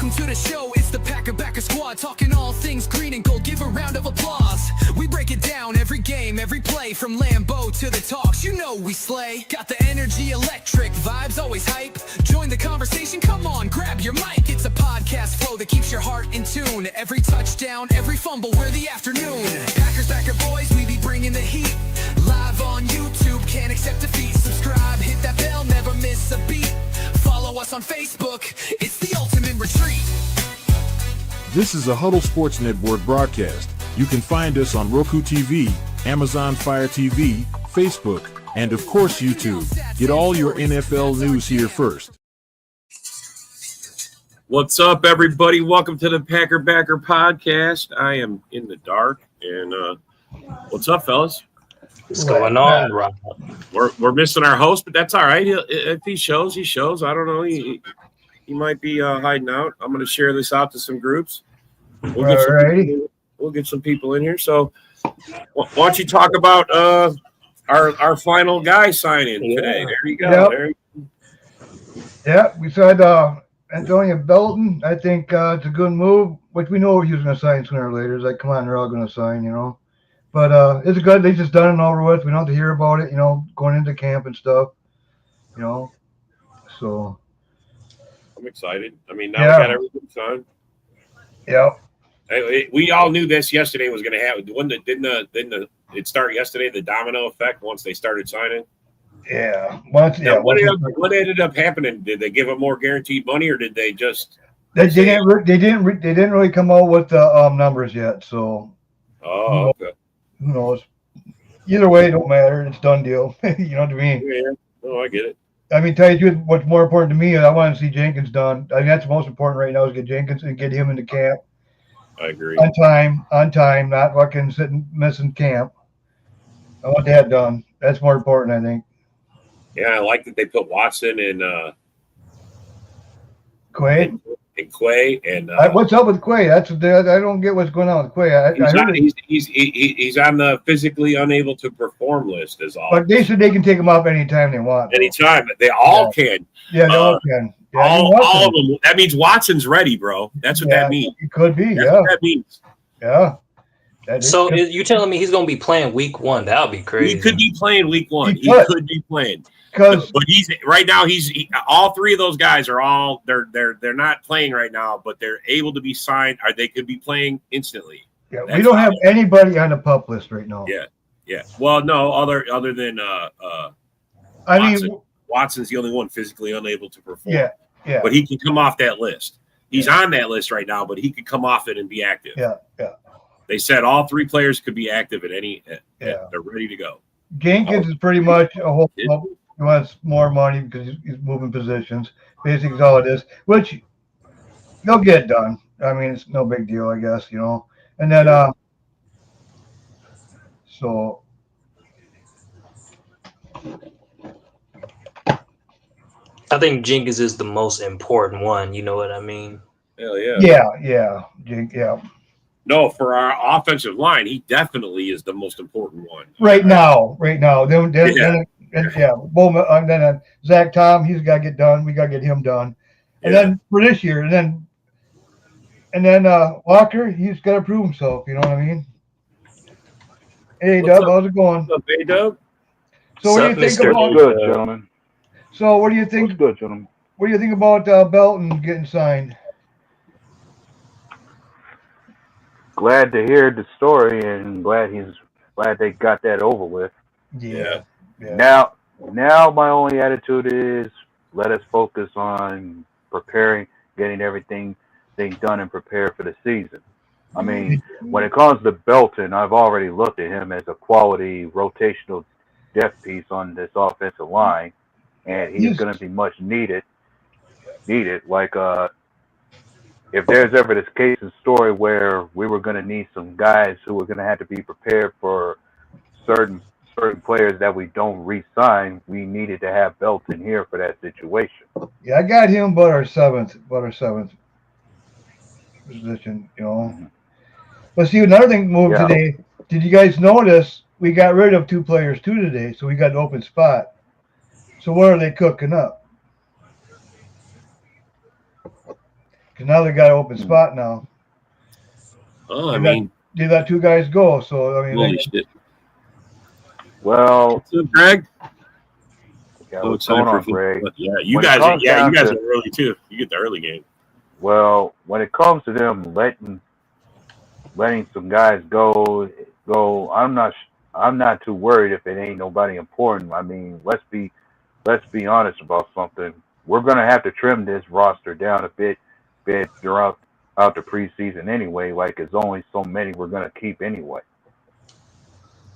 Welcome to the show, it's the Packer Squad, talking all things green and gold. Give a round of applause. We break it down every game, every play, from Lambeau to the talks. You know we slay. Got the energy, electric vibes, always hype. Join the conversation, come on, grab your mic. It's a podcast flow that keeps your heart in tune. Every touchdown, every fumble, we're the afternoon. Packer boys, we be bringing the heat. Live on YouTube, can't accept defeat. Subscribe, hit that bell, never miss a beat. Follow us on Facebook, it's the ultimate retreat. This is a Huddle Sports Network broadcast. You can find us on Roku TV, Amazon Fire TV, Facebook, and of course YouTube. Get all your NFL news here first. What's up, everybody? Welcome to the Packer podcast. I am in the dark, and what's up, fellas? What's going on, Rob? We're missing our host, but that's all right. If he shows, he shows. I don't know. He might be hiding out. I'm going to share this out to some groups. We'll get some people in here. So why don't you talk about our final guy signing today? There you go. Yep. Yeah, we signed Antonio Belton. I think it's a good move, which we know he was going to sign sooner or later. It's like, come on, they're all going to sign, you know. But it's good. They just done it and over with. We don't have to hear about it, you know, going into camp and stuff, you know. So I'm excited. I mean, now we got everything signed. Yeah. We all knew this yesterday was going to happen. Didn't it start yesterday? The domino effect once they started signing. Yeah. What ended up happening? Did they give them more guaranteed money, or did they just? They didn't really come out with the numbers yet. So. Oh, okay. Who knows? Either way, it don't matter. It's done deal. You know what I mean? Yeah. Oh, I get it. I mean, tell you the truth, what's more important to me is I want to see Jenkins done. I mean, that's most important right now is get Jenkins and get him into camp. I agree. On time, not fucking missing camp. I want that done. That's more important, I think. Yeah, I like that they put Watson and Quay. And Quay and what's up with Quay? I don't get what's going on with Quay. He's on the physically unable to perform list as all. But they said they can take him off anytime they want. Anytime, they all can. Yeah, they all can. Yeah, all of them. That means Watson's ready, bro. That's what that means. It could be. That's what that means. Yeah. So you telling me he's going to be playing week 1? That would be crazy. He could be playing week 1. He could be playing. But he's right now. All three of those guys are all they're not playing right now, but they're able to be signed, or they could be playing instantly. Yeah, we don't have anybody on the PUP list right now. Yeah. Well, no, other than Watson's the only one physically unable to perform. Yeah. But he can come off that list. He's on that list right now, but he could come off it and be active. Yeah. They said all three players could be active at any. They're ready to go. Jenkins is pretty much a whole. He wants more money because he's moving positions. Basically, is all it is, which they'll get done. I mean, it's no big deal, I guess, you know. And then, so I think Jenkins is the most important one. You know what I mean? Hell yeah. Yeah. No, for our offensive line, he definitely is the most important one. Right now. Bowman, and then Zach Tom, he's got to get done. We got to get him done. And then for this year, and then Walker, he's got to prove himself. You know what I mean? Hey, Dub, how's it going? What's up, hey, Dub? So what do you think about? Good, gentlemen. So what do you think? Good, gentlemen. What do you think about Belton getting signed? Glad to hear the story, and glad they got that over with. Yeah. Now my only attitude is let us focus on preparing, getting everything done and prepared for the season. I mean, when it comes to Belton, I've already looked at him as a quality rotational depth piece on this offensive line, and he's going to be much needed. Like, if there's ever this case and story where we were going to need some guys who were going to have to be prepared for certain players that we don't re-sign, we needed to have Belton here for that situation. Yeah, I got him but our seventh position, you know. Mm-hmm. But see, another thing moved today. Did you guys notice we got rid of 2 players too today, so we got an open spot. So what are they cooking up? Because now they got an open spot now. Oh, I mean, They let 2 guys go. So, I mean, holy shit. Well, What's up, Greg? yeah, So what's going excited on, for Greg? football. Yeah, you When it guys comes you down guys to- are early too. You get the early game. Well, when it comes to them letting some guys go, I'm not too worried if it ain't nobody important. I mean, let's be honest about something. We're gonna have to trim this roster down a bit throughout the preseason anyway. Like, it's only so many we're gonna keep anyway.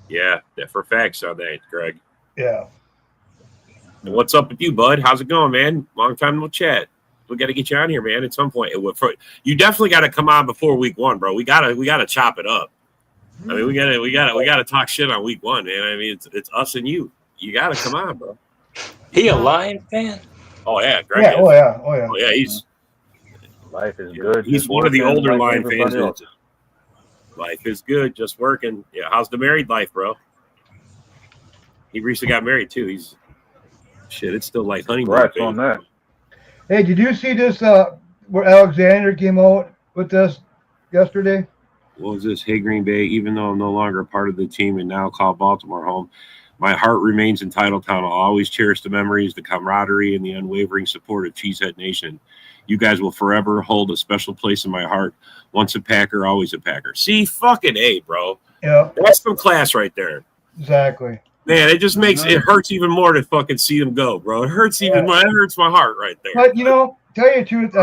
Yeah, for facts on that, Greg. yeah. And what's up with you, bud? How's it going, man? Long time no chat. We got to get you on here, man. At some point, you definitely got to come on before week 1, bro. We gotta chop it up. I mean, we gotta talk shit on week 1, man. I mean, it's us and you. You gotta come on, bro. He a Lion fan? Oh yeah, Greg. Yeah. Is. Oh, yeah. Oh, yeah. Oh yeah, he's Life is good. He's just one of the working older like Lion fans. everybody else. Life is good, just working. Yeah, how's the married life, bro? He recently got married too. He's shit. It's still like honeymoon Congrats phase. on that. Hey, did you see this where Alexander came out with this yesterday? What was this? Hey, Green Bay, even though I'm no longer a part of the team and now call Baltimore home, my heart remains in Titletown. I'll always cherish the memories, the camaraderie, and the unwavering support of Cheesehead Nation. You guys will forever hold a special place in my heart. Once a Packer, always a Packer. See, fucking A, bro. Yeah, That's some class right there. exactly. Man, it just makes it hurts even more to fucking see them go, bro. It hurts even more. It hurts my heart right there. But, tell you the truth,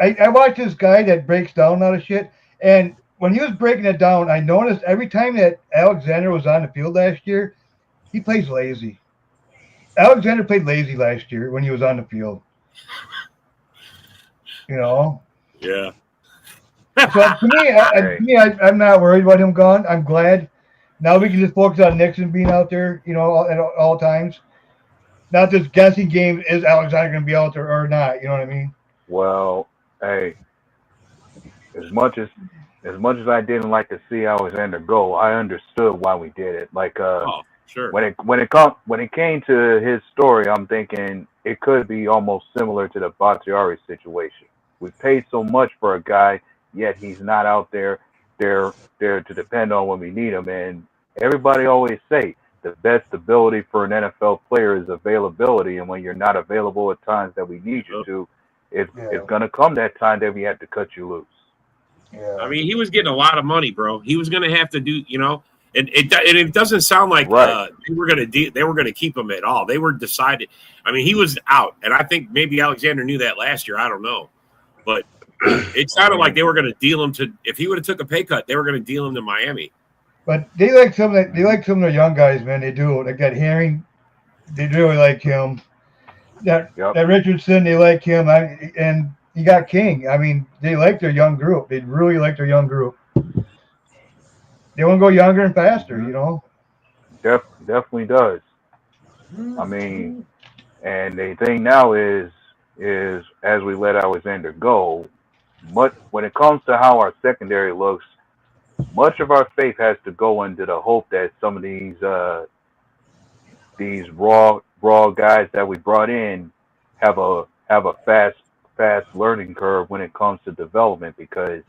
I watch this guy that breaks down all the shit, and when he was breaking it down, I noticed every time that Alexander was on the field last year, he plays lazy. Alexander played lazy last year when he was on the field. Yeah. So to me, I'm not worried about him gone. I'm glad. Now we can just focus on Nixon being out there, at all times. Not this guessing game, is Alexander going to be out there or not? You know what I mean? Well, hey, as much as I didn't like to see Alexander go, I understood why we did it. Like, Sure. when it came to his story, I'm thinking it could be almost similar to the Bakhtiari situation. We paid so much for a guy, yet he's not out there to depend on when we need him. And everybody always say the best ability for an NFL player is availability. And when you're not available at times that we need you to, it's going to come that time that we have to cut you loose. Yeah. I mean, he was getting a lot of money, bro. He was going to have to do, and it doesn't sound like they were going to keep him at all. They were decided. I mean, he was out, and I think maybe Alexander knew that last year. I don't know, but it sounded like they were going to deal him to. If he would have took a pay cut, they were going to deal him to Miami. But they like some of the young guys, man. They do. Like that Herring, they really like him. That Richardson, they like him. And you got King. I mean, they like their young group. They really like their young group. They want to go younger and faster, Definitely does. I mean, and the thing now is as we let Alexander go, when it comes to how our secondary looks, much of our faith has to go into the hope that some of these raw guys that we brought in have a fast learning curve when it comes to development. Because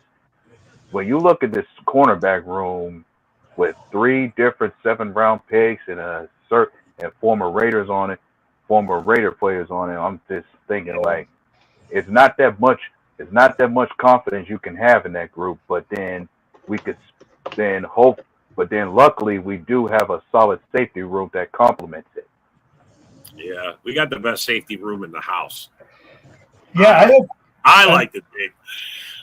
when you look at this cornerback room with 3 different 7th-round picks and former Raider players on it, I'm just thinking like it's not that much confidence you can have in that group. But then luckily we do have a solid safety room that complements it. Yeah, we got the best safety room in the house. Yeah, I like the thing.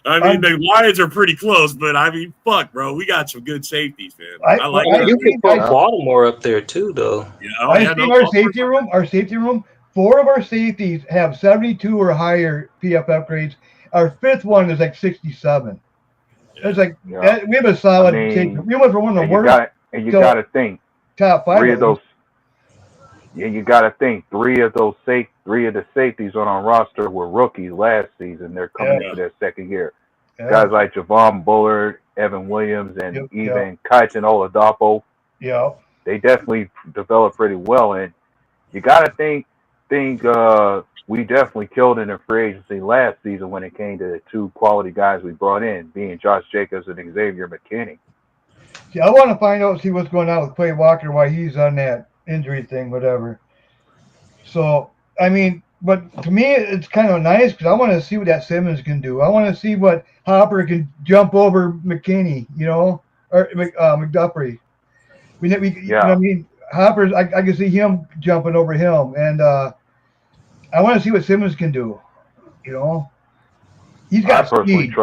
I mean, the Lions are pretty close, but I mean, fuck, bro, we got some good safeties, man. I like it. You can put Baltimore up there too, though. Yeah, our safety room. Our safety room. 4 of our safeties have 72 or higher PFF grades. Our 5th one is like 67. Yeah. It's like we have a solid safety. We went for one of the worst. You got to think top 5. 3 of those. Yeah, you got to think 3 of the safeties on our roster were rookies last season. They're coming into their 2nd year. Yeah. Guys like Javon Bullard, Evan Williams, and even Kaiton Oladapo. Yeah, they definitely developed pretty well. And you got to think think we definitely killed it in free agency last season when it came to the two quality guys we brought in, being Josh Jacobs and Xavier McKinney. See, I want to find out, see what's going on with Quay Walker, why he's on that injury thing, whatever. So, I mean, but to me, it's kind of nice because I want to see what that Simmons can do. I want to see what Hopper can jump over McKinney, or McDuffie. You know what I mean? Hopper's, I can see him jumping over him, and I want to see what Simmons can do. He's got speed.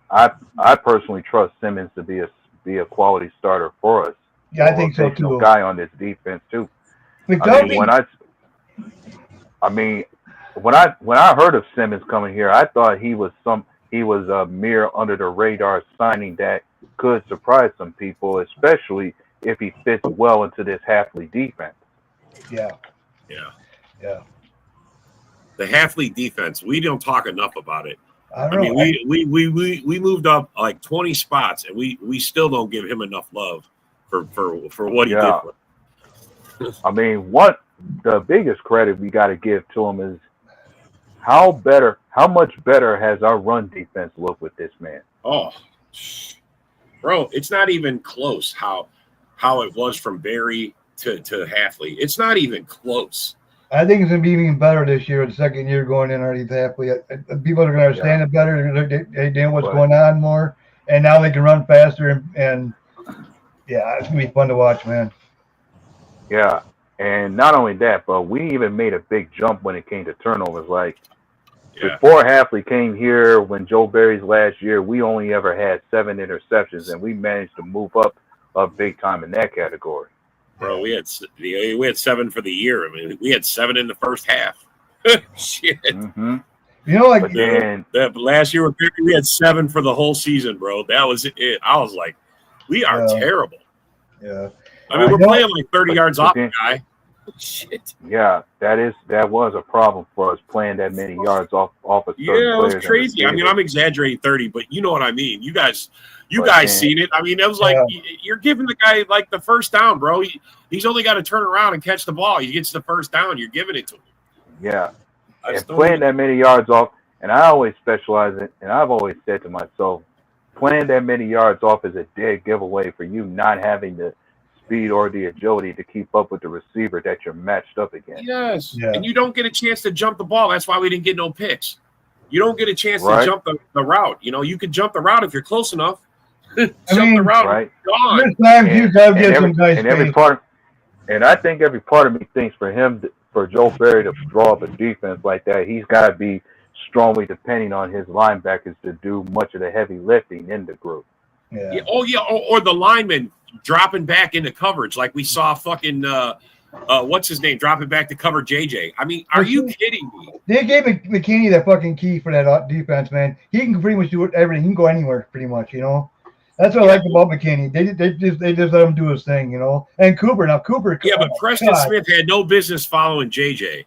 I personally trust Simmons to be a quality starter for us. Yeah, I think so too. Guy on this defense too. McDuffie. When I heard of Simmons coming here, I thought he was a mere under the radar signing that could surprise some people, especially if he fits well into this Hafley defense. Yeah. The Hafley defense, we don't talk enough about it. I mean, we moved up like 20 spots, and we still don't give him enough love for what he did for us. I mean, the biggest credit we got to give to him is how much better has our run defense looked with this man? Oh, bro, it's not even close how it was from Barry to Hafley. It's not even close. I think it's going to be even better this year, the second year going in underneath Hafley. People are going to understand it better. They know what's going on more, and now they can run faster. And yeah, it's going to be fun to watch, man. Yeah, and not only that, but we even made a big jump when it came to turnovers. Like, before Hafley came here, when Joe Barry's last year, we only ever had 7 interceptions, and we managed to move up big time in that category. Bro, we had 7 for the year. I mean, we had 7 in the first half. Shit. Mm-hmm. That last year with Barry, we had 7 for the whole season, bro. That was it. I was like, we are terrible. Yeah. I mean, we're playing like 30 yards off the guy. Shit. Yeah, that was a problem for us, playing that many yards off a certain player. Yeah, it was crazy. I mean, I'm exaggerating 30, but you know what I mean. You guys seen it. I mean, it was like you're giving the guy like the first down, bro. He's only got to turn around and catch the ball. He gets the first down. You're giving it to him. Yeah, and playing that many yards off, and I always specialize in, and I've always said to myself, playing that many yards off is a dead giveaway for you not having the speed or the agility to keep up with the receiver that you're matched up against. Yes, and you don't get a chance to jump the ball. That's why we didn't get no picks. You don't get a chance to jump the route. You can jump the route if you're close enough. The route. Right. And I think every part of me thinks for Joe Barry to draw up a defense like that, he's got to be strongly depending on his linebackers to do much of the heavy lifting in the group. Yeah. Or the lineman dropping back into coverage like we saw fucking what's his name dropping back to cover JJ. I mean, are you kidding me? They gave McKinney that fucking key for that defense, man. He can pretty much do everything. He can go anywhere, pretty much. That's what I like about McKinney. They just let him do his thing, And Cooper. Yeah, but Preston Smith had no business following JJ.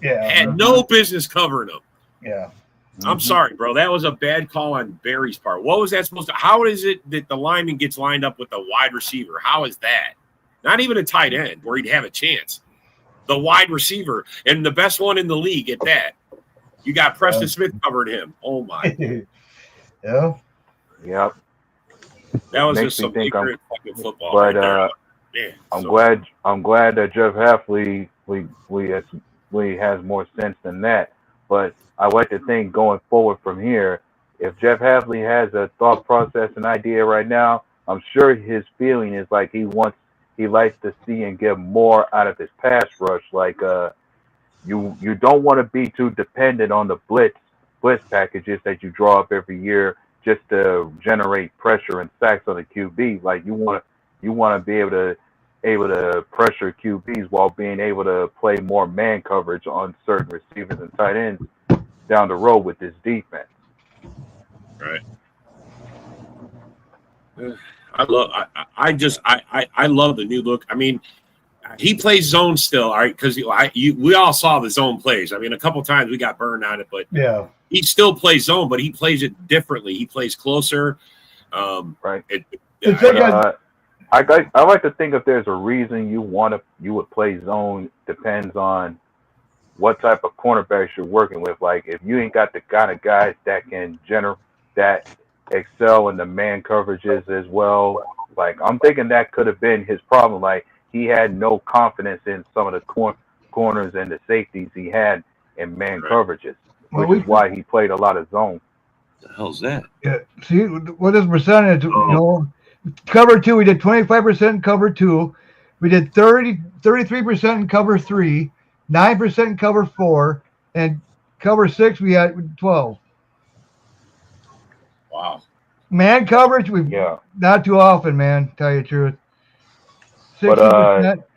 Yeah, had no business covering him. Yeah. I'm sorry, bro. That was a bad call on Barry's part. What was that supposed to? How is it that the lineman gets lined up with the wide receiver? How is that? Not even a tight end where he'd have a chance. The wide receiver and the best one in the league at that. You got Preston Smith covering him. Oh my. Yeah. Yep. That was just some ignorant fucking football. But man, I'm glad that Jeff Hafley we has more sense than that. But I like to think going forward from here, if Jeff Hafley has a thought process and idea right now, I'm sure his feeling is like he likes to see and get more out of his pass rush. Like you don't want to be too dependent on the blitz packages that you draw up every year just to generate pressure and sacks on the QB. Like you want to be able to pressure QBs while being able to play more man coverage on certain receivers and tight ends down the road with this defense. Right. I love the new look. I mean, he plays zone still, all right, because we all saw the zone plays. I mean, a couple times we got burned on it, but he still plays zone, but he plays it differently. He plays closer. Right. I like to think if there's a reason you would play zone, depends on what type of cornerbacks you're working with. Like if you ain't got the kind of guys that can that excel in the man coverages as well. Like I'm thinking that could have been his problem. Like he had no confidence in some of the corners and the safeties he had in man coverages, which is why he played a lot of zone. What the hell's that? Yeah. See what is percentage? You know, cover 2, we did 25% in cover 2. We did 33% in cover 3, 9% in cover 4, and cover 6 we had 12. Wow. Man coverage, we not too often, man. Tell you the truth. 60%. But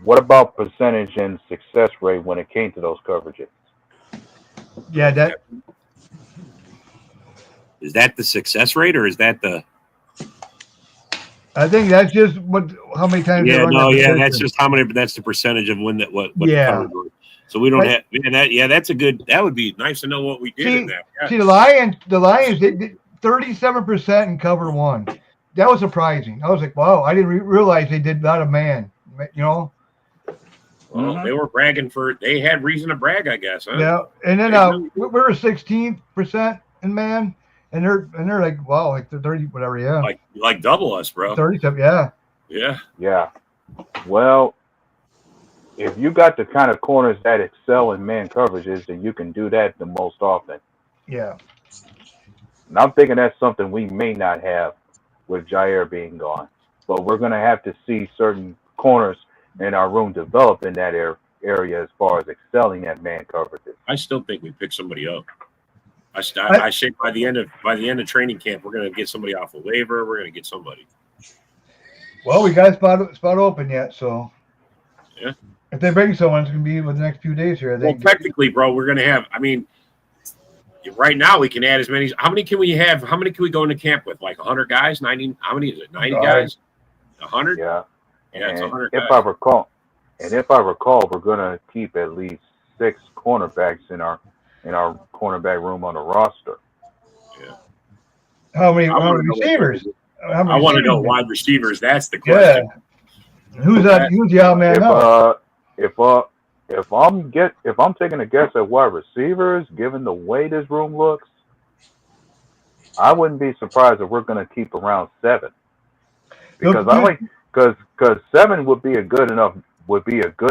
what about percentage and success rate when it came to those coverages? Yeah, that is that the success rate, or is that the? I think that's just how many times. Yeah, no, yeah, that's just how many. But that's the percentage of when that what. Yeah. The coverage. So we don't have that. Yeah, that's a good. That would be nice to know what we did in that. Yeah. See, the Lions, they did 37% in cover 1. That was surprising. I was like, wow, I didn't realize they did not a man. You know. Well, they were bragging they had reason to brag, I guess. Huh? Yeah, and then we were 16% in man, and they're like, wow, like they're 30, whatever, yeah. Like double us, bro. 37, yeah. Yeah. Yeah. Well, if you got the kind of corners that excel in man coverages, then you can do that the most often. Yeah. And I'm thinking that's something we may not have with Jair being gone, but we're going to have to see certain corners in our room develop in that area as far as excelling at man coverages. I still think we pick somebody up. I say by the end of training camp, we're going to get somebody off a waiver. We're going to get somebody. Well, we got a spot open yet, so yeah. If they bring someone, it's going to be within the next few days here. I think. Well, technically, bro, we're going to have. I mean, right now we can add as many. How many can we have? How many can we go into camp with? Like 100 guys? 90? How many is it? 90 guys? 100? Yeah. Yeah, it's 100 if guys. I recall, we're going to keep at least 6 cornerbacks in our cornerback room on the roster. Yeah. How many receivers? I want to know wide receivers. That's the question. Yeah. Who's the odd man now? If I'm taking a guess at wide receivers, given the way this room looks, I wouldn't be surprised if we're going to keep around 7. Because 7 would be a good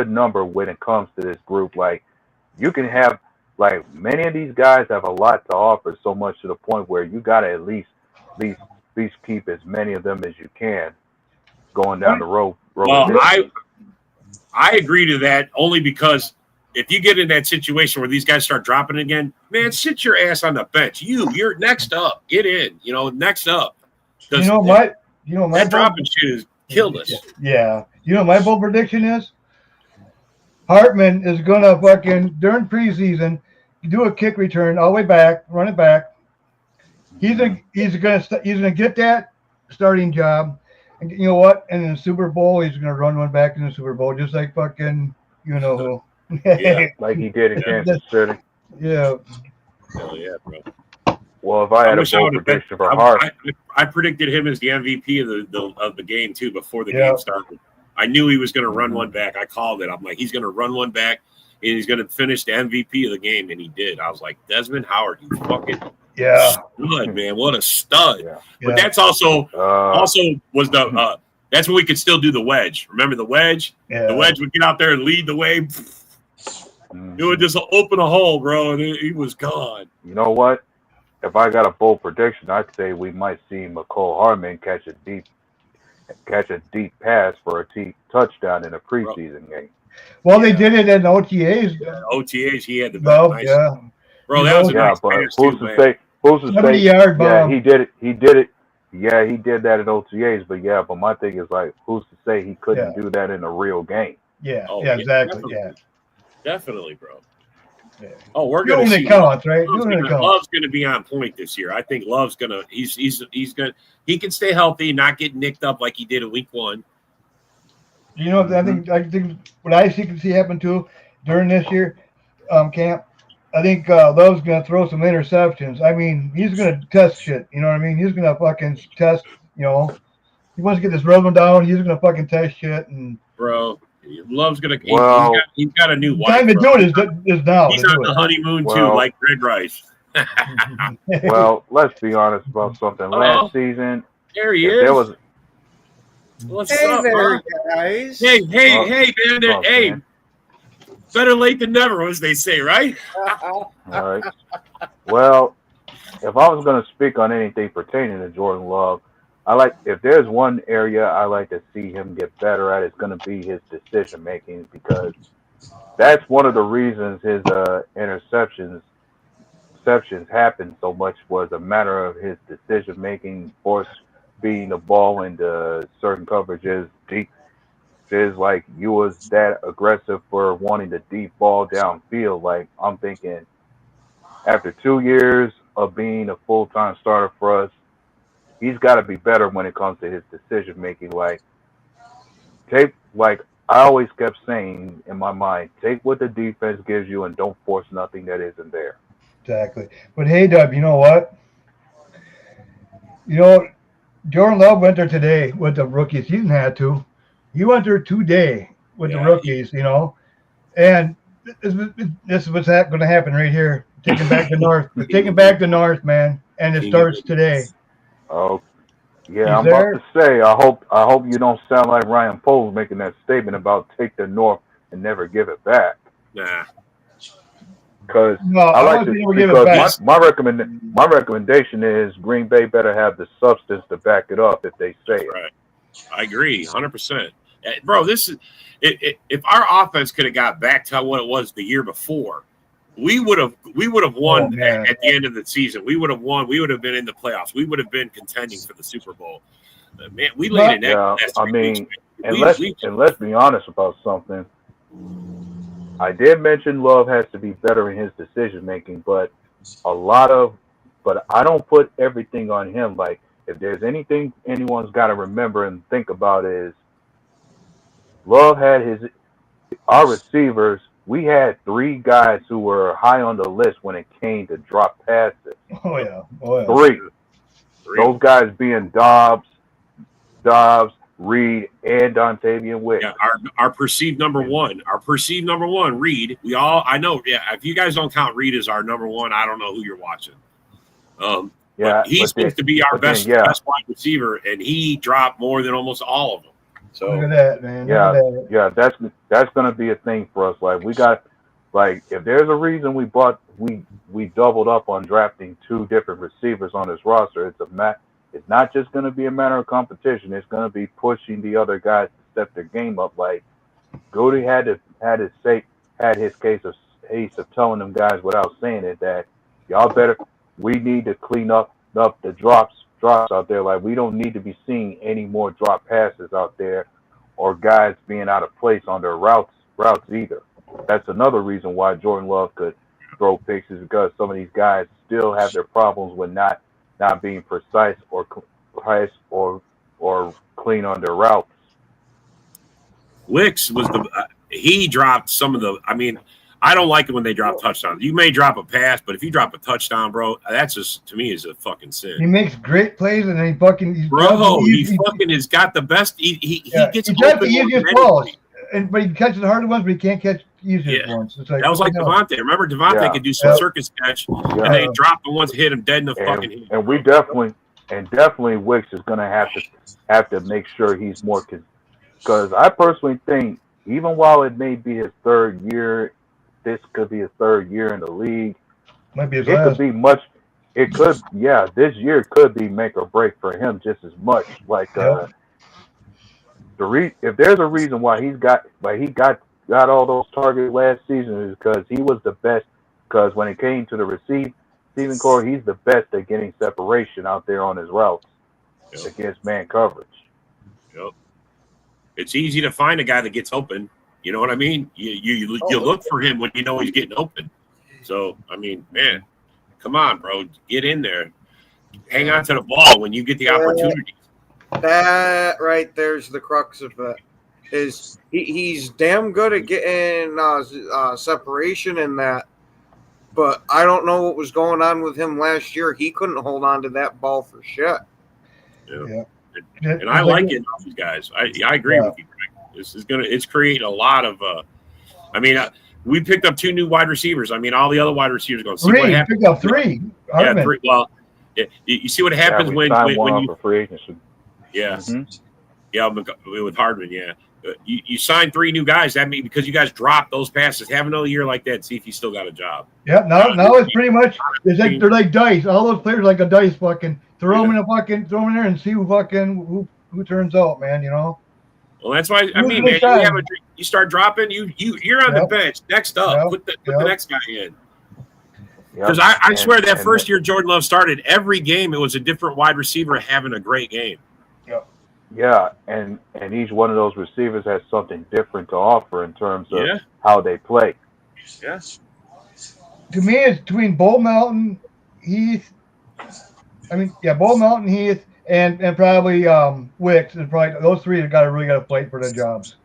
number when it comes to this group. Like you can have many of these guys have a lot to offer, so much to the point where you got to at least keep as many of them as you can going down the road. Well, I agree to that only because if you get in that situation where these guys start dropping again, man, sit your ass on the bench. You're next up. Get in. Next up. My dropping shit has killed us. Yeah. My bold prediction is Hartman is gonna fucking during preseason do a kick return all the way back, run it back. He's gonna get that starting job, and you know what? And in the Super Bowl, he's gonna run one back in the Super Bowl, just like fucking who. Yeah, like he did in Kansas City. Yeah. Hell yeah, bro. Well, if I had a bold prediction for Hart, I predicted him as the MVP of the game too before the game started. I knew he was going to run one back. I called it. I'm like, he's going to run one back, and he's going to finish the MVP of the game, and he did. I was like, Desmond Howard, you fucking stud, man. What a stud. Yeah. But that's also was the that's when we could still do the wedge. Remember the wedge? Yeah. The wedge would get out there and lead the way. It would just open a hole, bro, and he was gone. You know what? If I got a bold prediction, I'd say we might see McCole Hardman catch a deep pass for a touchdown in a preseason game. Well, they did it in OTAs. Yeah, OTAs, he had the nice. Yeah. Bro, that was a nice but pass who's too, to say? 70-yard bomb. Yeah, he did it. He did it. Yeah, he did that in OTAs. But my thing is who's to say he couldn't do that in a real game? Yeah. Exactly. Definitely, bro. Yeah. Oh, we're gonna see. Counts, right? Love's gonna be on point this year. I think Love's gonna. He's gonna. He can stay healthy, not get nicked up like he did in week 1. I think what I can see happen too during this year camp. I think Love's gonna throw some interceptions. I mean, he's gonna test shit. You know what I mean? He's gonna fucking test. He wants to get this rhythm down. He's gonna fucking test shit and. Bro, Love's gonna. Well, he's got a new wife. Time to do it is now. He's to on do the it. honeymoon too, Well- like Red Rice. well, let's be honest about something. Last season, There he if is. there was What's Hey up, there, huh? guys. Hey, Oh, man! oh, Hey, man. better late than never, as they say, right? All right. Well, if I was going to speak on anything pertaining to Jordan Love, if there's one area I like to see him get better at, it's going to be his decision making, because that's one of the reasons his interceptions happened so much, was a matter of his decision making, force feeding the ball into certain coverages, deep. Is like you was that aggressive for wanting the deep ball downfield. Like, I'm thinking, after 2 years of being a full-time starter for us, he's got to be better when it comes to his decision making. Like I always kept saying in my mind, take what the defense gives you and don't force nothing that isn't there. Exactly. But hey, Dub, you know what? Jordan Love went there today with the rookies. He didn't have to. He went there today with the rookies, and this is what's going to happen right here. Taking back the North. We're taking back the North, man, and it starts today. Oh, yeah, He's I'm there. about to say, I hope you don't sound like Ryan Poles making that statement about take the North and never give it back. Nah. Because No, I I like want to, to never give it back. because my recommendation is Green Bay better have the substance to back it up if they say it. Right. I agree, 100%. Bro, this is if our offense could have got back to what it was the year before, we would have won at the end of the season. We would have won. We would have been in the playoffs. We would have been contending for the Super Bowl. Man, we laid an egg. Yeah, last I 3 mean, weeks, man. and let's be honest about something. I did mention Love has to be better in his decision making, but I don't put everything on him. Like, if there's anything anyone's got to remember and think about is Love had our receivers. We had 3 guys who were high on the list when it came to drop passes. Oh yeah. 3. Those guys being Dobbs, Reed, and Dontavian Wicks. Yeah, our perceived number one, Reed. I know. Yeah, if you guys don't count Reed as our number one, I don't know who you're watching. He seems to be our best wide receiver, and he dropped more than almost all of them. So look at that, man. Yeah, that's gonna be a thing for us. Like, we got, like, if there's a reason we doubled up on drafting 2 different receivers on this roster, it's not just gonna be a matter of competition. It's gonna be pushing the other guys to step their game up. Like, Goody had his case of telling them guys without saying it that we need to clean up the drops out there. Like, we don't need to be seeing any more drop passes out there or guys being out of place on their routes either. That's another reason why Jordan Love could throw picks, is because some of these guys still have their problems with not being precise or clean on their routes. Wicks was he dropped some of the. I mean, I don't like it when they drop touchdowns. You may drop a pass, but if you drop a touchdown, bro, that's just, to me, is a fucking sin. He makes great plays, and then he fucking has got the best. He gets got the easiest balls, but he catches the harder ones, but he can't catch the easiest ones. It's like, that was like Devontae. Remember, Devontae could do some circus catch, and they drop the ones that hit him dead in the fucking head. And we definitely Wicks is going to have to make sure he's more, because I personally think, even while it may be his 3rd year, this could be his 3rd year in the league. Might be his last. This year could be make or break for him just as much. Like, if there's a reason why he got all those targets last season, is because he was the best. Because when it came to the receiving core, he's the best at getting separation out there on his routes against man coverage. Yep. It's easy to find a guy that gets open. You know what I mean? You look for him when you know he's getting open. So, I mean, man, come on, bro. Get in there. Hang on to the ball when you get the opportunity. That right there's the crux of it. Is he's damn good at getting separation in that. But I don't know what was going on with him last year. He couldn't hold on to that ball for shit. Yeah. And I like it, these guys. I agree with you, Greg. It's creating a lot of. We picked up 2 new wide receivers. I mean, all the other wide receivers are going to see what happens. Picked up 3. Yeah, 3. Well, you see what happens when you for free agency. Yeah, yeah, with Hardman, yeah. You sign 3 new guys. That means because you guys drop those passes, have another year like that. See if you still got a job. Yeah, now it's pretty much they're like dice. All those players like a dice. Fucking throw them in there and see who turns out, man. You know. Well, that's why man. You start dropping. You're on the bench. Next up, put the next guy in. Because I swear that first year Jordan Love started, every game it was a different wide receiver having a great game. Yeah, and each one of those receivers has something different to offer in terms of how they play. Yes. To me, it's between Bull Mountain, Heath. Bull Mountain, Heath, and probably Wicks. And probably those 3 have really got to fight for their jobs.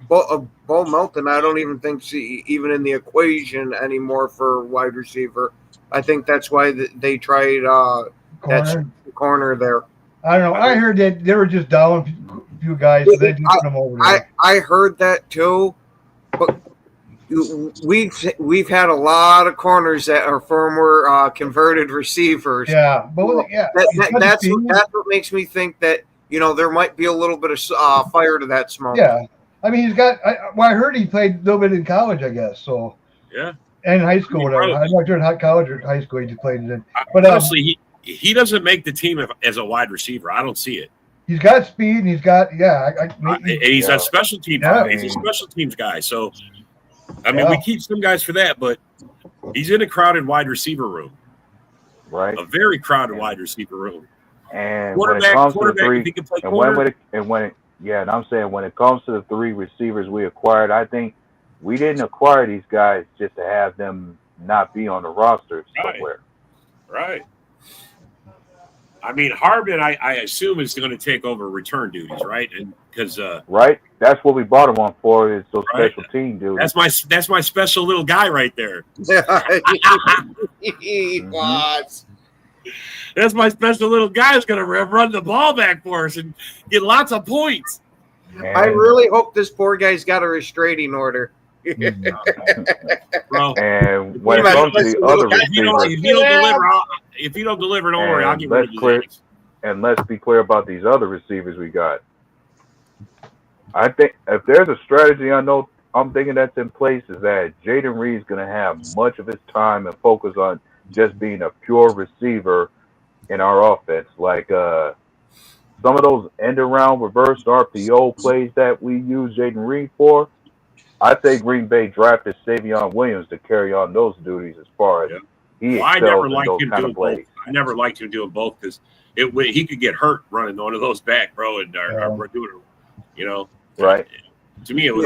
Bull Mountain, I don't even think even in the equation anymore for wide receiver. I think that's why they tried that corner there. I don't know. I heard that they were just down a few guys, so they just put them over there. I heard that too, but we've had a lot of corners that are former converted receivers. Yeah, but that's what makes me think that there might be a little bit of fire to that smoke. Yeah, I mean he's got. I heard he played a little bit in college, I guess. So yeah, and high school, whatever. I'm not sure in college or high school he just played it in. But honestly, he doesn't make the team as a wide receiver. I don't see it. He's got speed, and he's got he's a special team. He's a special teams guy. So, we keep some guys for that, but he's in a crowded wide receiver room, right? A very crowded wide receiver room. And when it comes to the 3, and I'm saying when it comes to the 3 receivers we acquired, I think we didn't acquire these guys just to have them not be on the roster somewhere. Right. I mean, Hardman, I assume is going to take over return duties, right? And because right, that's what we bought him on for is those special team duties. That's my special little guy right there. That's my special little guy who's going to run the ball back for us and get lots of points. I really hope this poor guy's got a restraining order. Bro, and when it comes to the other receivers, if you don't deliver, don't worry, I'll get rid of you. And let's be clear about these other receivers we got. I think if there's a strategy I'm thinking that's in place is that Jayden Reed's going to have much of his time and focus on just being a pure receiver in our offense. Like some of those end-around reverse RPO plays that we use Jayden Reed for, I think Green Bay drafted Savion Williams to carry on those duties as far as he excels in those kind of plays. I never liked him doing both because he could get hurt running one of those back, bro, and we're doing it, Right. To me, it was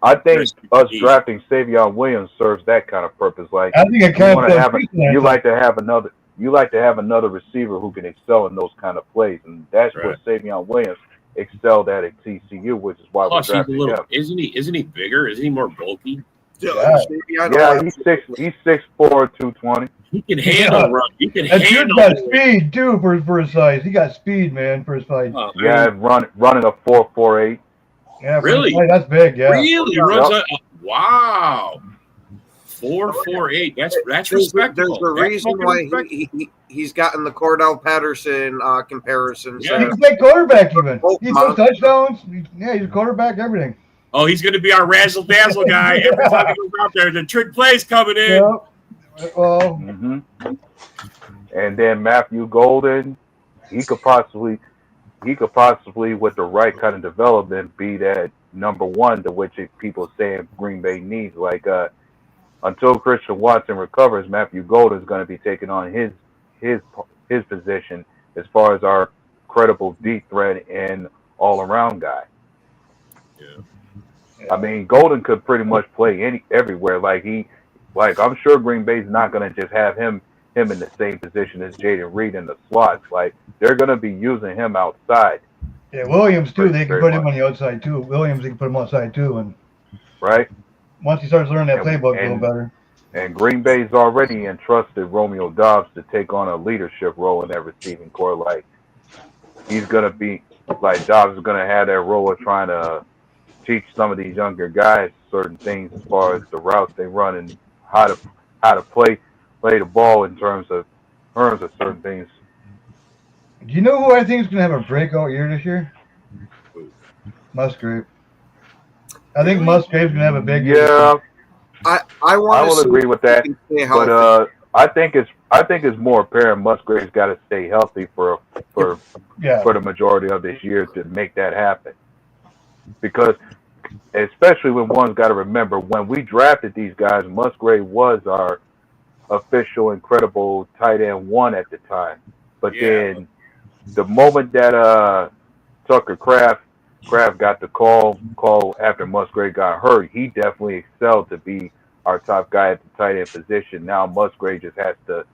I think us drafting Savion Williams serves that kind of purpose. Like I think you like to have another receiver who can excel in those kind of plays, and that's what Savion Williams excelled at TCU, which is why we're drafting him. Isn't he bigger? Isn't he more bulky? Yeah, he's 6'4", 220. He can handle run. He can handle. Got speed too for his size. He got speed, man, for his size. Running a 4.48. Yeah, really? That's big. Yeah, really runs wow. 4.48. That's respectable. There's a reason why he's gotten the Cordell Patterson comparison. Yeah, he can play quarterback even. He throws touchdowns. He's a quarterback. Everything. Oh, he's going to be our razzle dazzle guy every time he goes out there. The trick play's coming in. Yep. Well, and then Matthew Golden, he could possibly with the right kind of development be that number 1 to which people saying Green Bay needs. Like until Christian Watson recovers, Matthew Golden is going to be taking on his position as far as our credible deep threat and all around guy. Yeah. I mean, Golden could pretty much play everywhere. Like I'm sure Green Bay's not going to just have him in the same position as Jayden Reed in the slots. Like they're going to be using him outside. Yeah, Williams too. They can put him on the outside too. Williams, they can put him outside too, and right. Once he starts learning that playbook a little better. And Green Bay's already entrusted Romeo Doubs to take on a leadership role in that receiving corps. Like he's going to be like Doubs is going to have that role of trying to teach some of these younger guys certain things as far as the routes they run and how to play the ball in terms of certain things. Do you know who I think is going to have a breakout year this year? Musgrave. I think Musgrave's going to have a big year. Yeah, I will agree with that. But I think it's more apparent Musgrave's got to stay healthy for the majority of this year to make that happen. Because especially when one's got to remember when we drafted these guys, Musgrave was our official incredible tight end 1 at the time. But then the moment that Tucker Kraft got the call after Musgrave got hurt, he definitely excelled to be our top guy at the tight end position. Now Musgrave just has to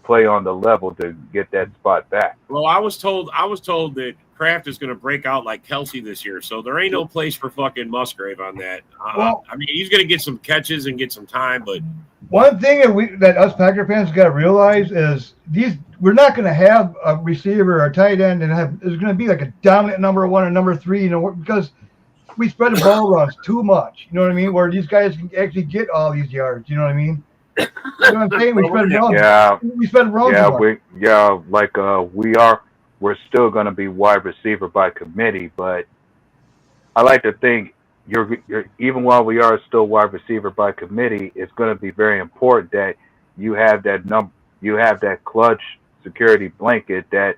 play on the level to get that spot back. Well, I was told that Kraft is going to break out like Kelsey this year, so there ain't no place for fucking Musgrave on that. Well, I mean, he's going to get some catches and get some time, but one thing that us Packer fans got to realize is we're not going to have a receiver or a tight end and there's going to be like a dominant number 1 or number 3, because we spread the ball runs too much. You know what I mean? Where these guys can actually get all these yards. You know what I mean? You know what I'm saying? We spread runs. Yeah. We spread runs. We're still going to be wide receiver by committee, but I like to think you're even while we are still wide receiver by committee, it's going to be very important that you have that clutch security blanket, that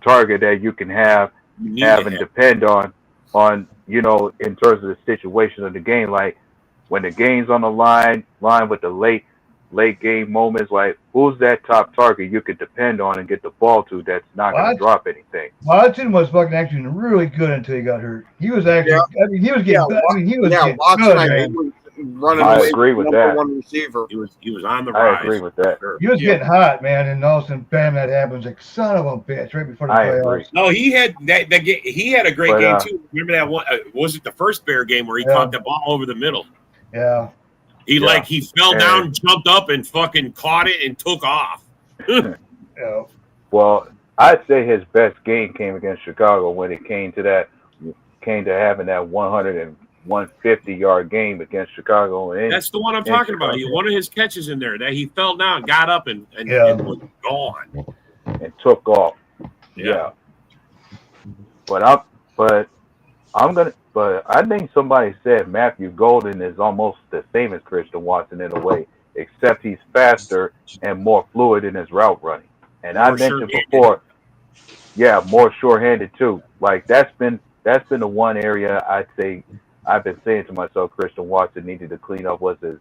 target that you can have and depend on in terms of the situation of the game. Like when the game's on the line with the late game moments, like who's that top target you could depend on and get the ball to that's not going to drop anything. Watson was fucking actually really good until he got hurt. He was actually, he was getting, Watson, good. was running I away agree from with number that. 1 receiver. he was on the rise. I agree with that. He was getting hot, man, and all of a sudden, bam, that happens. Like son of a bitch, right before the I playoffs. agree. No, he had he had a great game too. Remember that one? Was it the first Bear game where he caught the ball over the middle? Yeah. He fell down, jumped up, and fucking caught it and took off. Yeah. Well, I'd say his best game came against Chicago when it came to having that 100 and 150-yard game against Chicago. That's the one I'm talking about. One of his catches in there that he fell down, got up, and was gone and took off. Yeah. But I think somebody said Matthew Golden is almost the same as Christian Watson in a way, except he's faster and more fluid in his route running. And I mentioned before, more sure-handed too. Like that's been the one area I'd say I've been saying to myself Christian Watson needed to clean up was his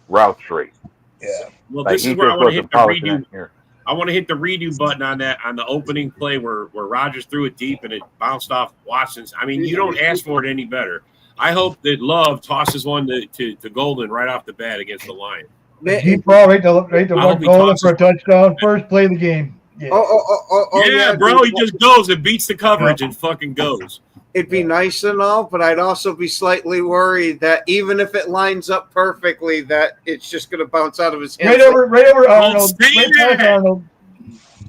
route tree. Yeah. Well, this is where I want to hit the redo. I want to hit the redo button on the opening play where Rodgers threw it deep and it bounced off Watson's. I mean, you don't ask for it any better. I hope that Love tosses one to Golden right off the bat against the line. Deep ball right to Golden for a touchdown. First play of the game. Yeah. Yeah, bro. He just goes and beats the coverage and fucking goes. It'd be nice and all, but I'd also be slightly worried that even if it lines up perfectly, that it's just going to bounce out of his hands. Right over Arnold. Arnold.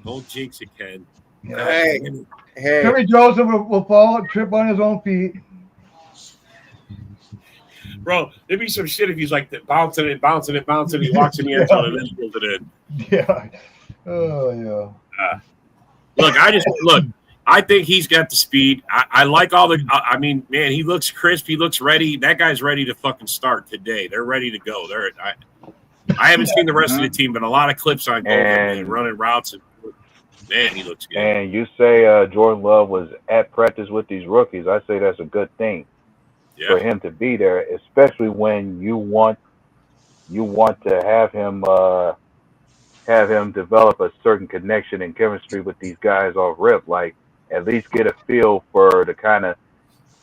Don't jinx it, Ken. Yeah. Hey. Kerry Joseph will fall, trip on his own feet. Bro, there'd be some shit if he's like bouncing it. He walks in the end zone and then pulls it in. Yeah. Oh, yeah. Look, I think he's got the speed. I like all the. I mean, man, he looks crisp. He looks ready. That guy's ready to fucking start today. They're ready to go. I haven't seen the rest of the team, but a lot of clips on Golden and running routes. And man, he looks good. And you say Jordan Love was at practice with these rookies. I say that's a good thing for him to be there, especially when you want to have him develop a certain connection and chemistry with these guys off rip. Like, at least get a feel for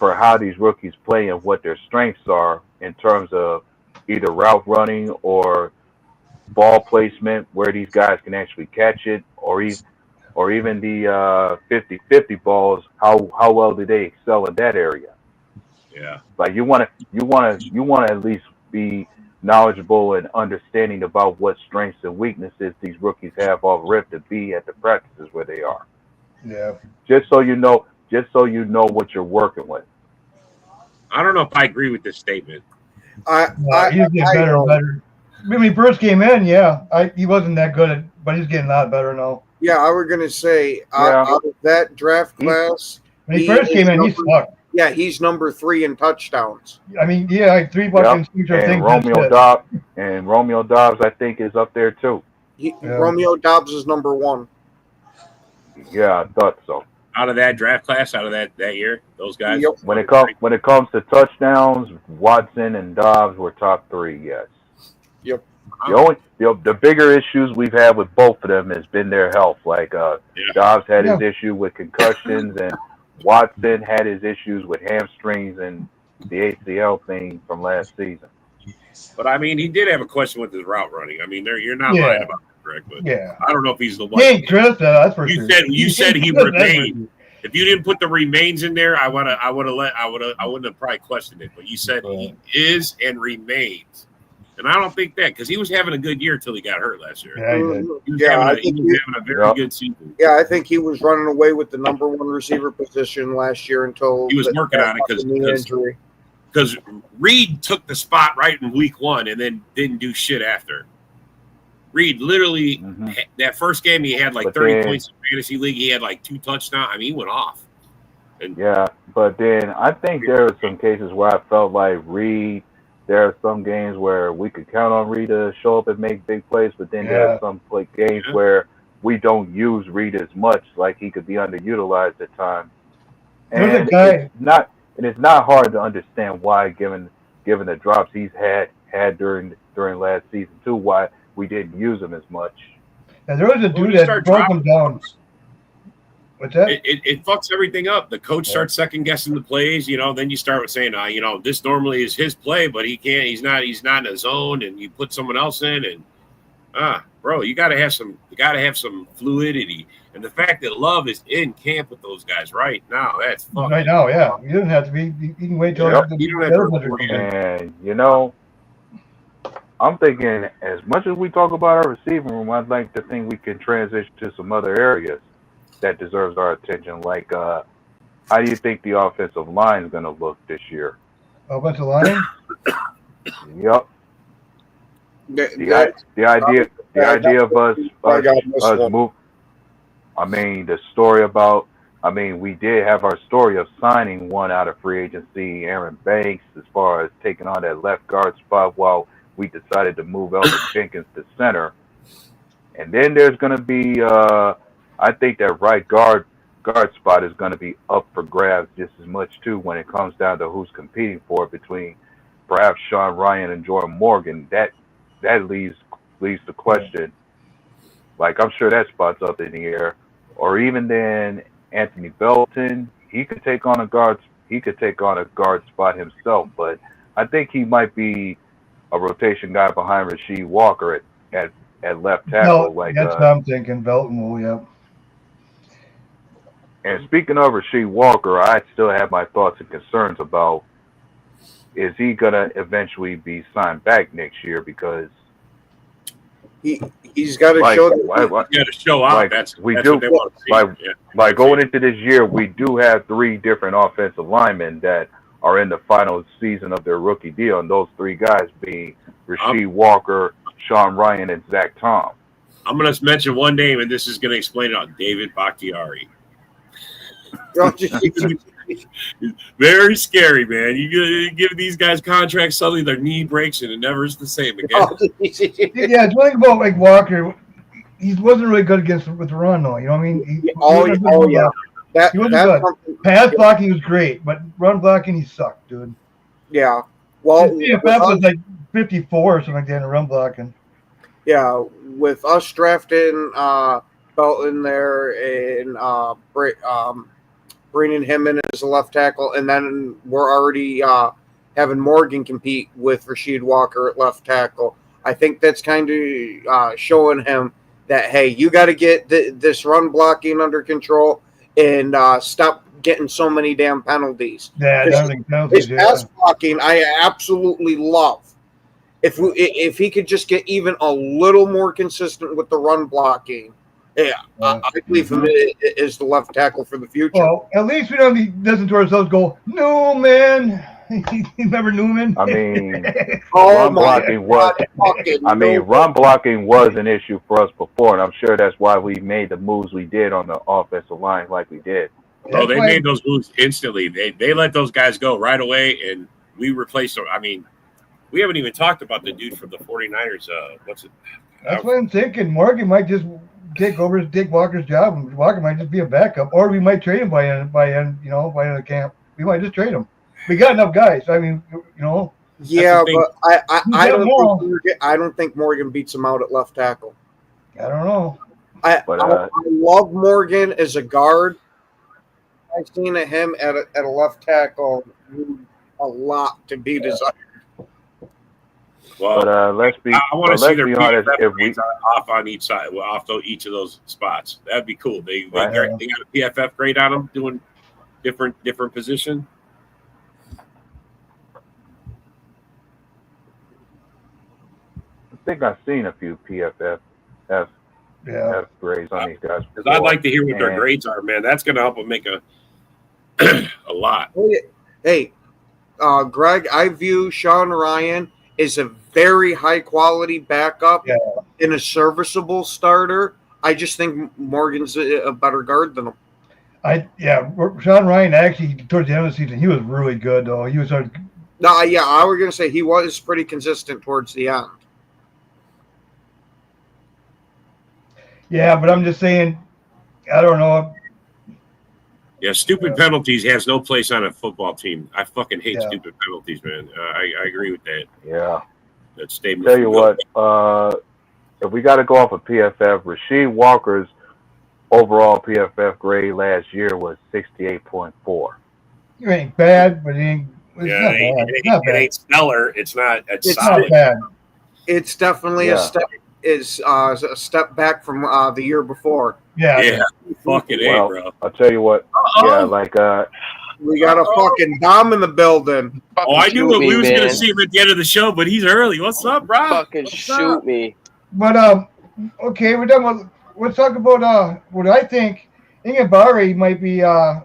how these rookies play and what their strengths are in terms of either route running or ball placement, where these guys can actually catch it, or even the 50-50 balls. How well do they excel in that area? Yeah, like you want to at least be knowledgeable and understanding about what strengths and weaknesses these rookies have off rip to be at the practices where they are. Yeah. Just so you know what you're working with. I don't know if I agree with this statement. He's getting better and better. When he first came in, he wasn't that good, but he's getting a lot better now. Yeah, I was going to say, out of that draft class, when he first came in, he sucked. Yeah, he's number 3 in touchdowns. I mean, like 3 fucking and Romeo Dobbs, I think, is up there too. Romeo Dobbs is number 1. Yeah, I thought so. Out of that draft class, out of that year, those guys. Yep. When it comes to touchdowns, Watson and Dobbs were top 3. Yes. Yep. The bigger issues we've had with both of them has been their health. Like Dobbs had his issue with concussions, and Watson had his issues with hamstrings and the ACL thing from last season. But I mean, he did have a question with his route running. I mean, you're not lying about that, Greg. But I don't know if he's the one. He ain't Chris, that's for sure. You said he remained. If you didn't put the remains in there, I wouldn't have probably questioned it. But you said he is and remains. And I don't think that, because he was having a good year until he got hurt last year. Yeah, he was having a very good season. Yeah, I think he was running away with the number 1 receiver position last year until he was working on it because Reed took the spot right in week 1 and then didn't do shit after. Reed literally that first game he had like 30 points in fantasy league. He had like 2 touchdowns. I mean, he went off. And but then I think there were some cases where I felt like Reed. There are some games where we could count on Reed to show up and make big plays, but then there are some games where we don't use Reed as much, like he could be underutilized at times. And it's not hard to understand why, given the drops he's had during last season too, why we didn't use him as much. And there was a dude that broke him down. What's that? It fucks everything up. The coach starts second guessing the plays, then you start with saying, this normally is his play, but he's not in a zone, and you put someone else in, and bro, you gotta have some fluidity. And the fact that Love is in camp with those guys right now, that's fucking right now, you don't have to be, you can wait till and I'm thinking, as much as we talk about our receiving room, I'd like to think we can transition to some other areas that deserves our attention. Like, how do you think the offensive line is going to look this year? Offensive line? Yep. The idea of us move. I mean, the story about. I mean, we did have our story of signing one out of free agency, Aaron Banks, as far as taking on that left guard spot, while we decided to move Elton Jenkins to center. And then there's going to be. I think that right guard spot is going to be up for grabs just as much too when it comes down to who's competing for it between perhaps Sean Ryan and Jordan Morgan. That leaves the question. Like, I'm sure that spot's up in the air. Or even then, Anthony Belton, he could take on a guard spot himself, but I think he might be a rotation guy behind Rasheed Walker at left tackle. That's what I'm thinking. Belton will, And speaking of Rasheed Walker, I still have my thoughts and concerns about, is he going to eventually be signed back next year? Because he's got to show that he's got to show out. Like, that's what they want to see. Like going into this year, we do have 3 different offensive linemen that are in the final season of their rookie deal, and those 3 guys being Rasheed Walker, Sean Ryan, and Zach Tom. I'm going to mention one name, and this is going to explain it all. David Bakhtiari. Very scary, man. You give these guys contracts, suddenly their knee breaks and it never is the same again. The thing about like Walker, he wasn't really good with the run, though. You know what I mean? He wasn't good. Pass blocking was great, but run blocking, he sucked, dude. Yeah. Well, CFF was like 54 or something like that in run blocking. Yeah, with us drafting Belton there and bringing him in as a left tackle, and then we're already having Morgan compete with Rasheed Walker at left tackle. I think that's kind of showing him that, hey, you got to get this run blocking under control and stop getting so many damn penalties. Yeah, his pass blocking, I absolutely love. If he could just get even a little more consistent with the run blocking, I believe him is the left tackle for the future. Well, at least we don't listen to ourselves go, no, man. Remember Newman? I mean, Oh run my blocking was. God, fucking I mean, no. run blocking was an issue for us before, and I'm sure that's why we made the moves we did on the offensive line like we did. Oh, they made those moves instantly. They let those guys go right away, and we replaced them. I mean, we haven't even talked about the dude from the 49ers. What's it? That's what I'm thinking. Morgan might just take Walker's job, and Walker might just be a backup, or we might trade him by end of the camp. We might just trade him. We got enough guys. I mean, Yeah, but I don't think Morgan beats him out at left tackle. I don't know. I love Morgan as a guard. I've seen him at a left tackle a lot to be desired. Well, But let's be. I want to see their honest. PFF If we, grades off on each side, each of those spots. That'd be cool. They Right. got a PFF grade on them doing different position. I think I've seen a few PFF F grades on these guys. Because I'd like to hear what their And- grades are, man. That's going to help them make a lot. Hey, Greg, I view Sean Ryan as a very high quality backup and a serviceable starter. I just think Morgan's a better guard than him. Sean Ryan actually towards the end of the season he was really good though. He was I was gonna say he was pretty consistent towards the end. Yeah, but I'm just saying, I don't know. Yeah, stupid penalties has no place on a football team. I fucking hate Yeah. stupid penalties, man. I agree with that. Yeah. That statement. Tell you what, if we got to go off of PFF, Rasheed Walker's overall PFF grade last year was 68.4. It ain't bad, but it's not bad. It's not It bad. ain't stellar. It's not. It's It's solid. Not bad. It's definitely Yeah. a step back from the year before. Yeah, fucking Well, A, bro. I'll tell you what. Yeah, like We got a fucking Dom in the building. Oh, I knew Shoot we me, was gonna man. see him at the end of the show, but he's early. What's up, bro? Fucking What's shoot up? me. But okay, we're done with. Let's talk about what I think. Ingabari might be on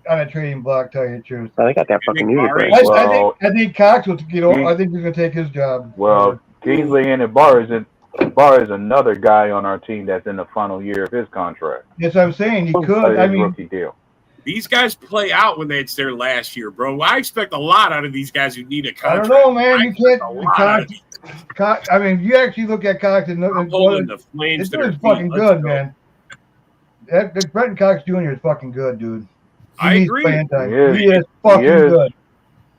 a trading block. Tell you the truth. Oh, they got that fucking music. Ingabari? Right? I think Cox will. he- I think he's gonna take his job. well, Kingsley and Barr is another guy on our team that's in the final year of his contract. Yes, I'm saying he could. His I mean, rookie deal. These guys play out when it's their last year, bro. I expect a lot out of these guys who need a I contract. don't know, man. You expect can't. a lot out of these. Cox, I mean, you actually look at Cox and I'm holding the flames this to their dude's fucking feet. Let's good, go. man. That Brenton Cox Jr. is fucking good, dude. He I needs agree. playing time. He is. He is fucking He is. good.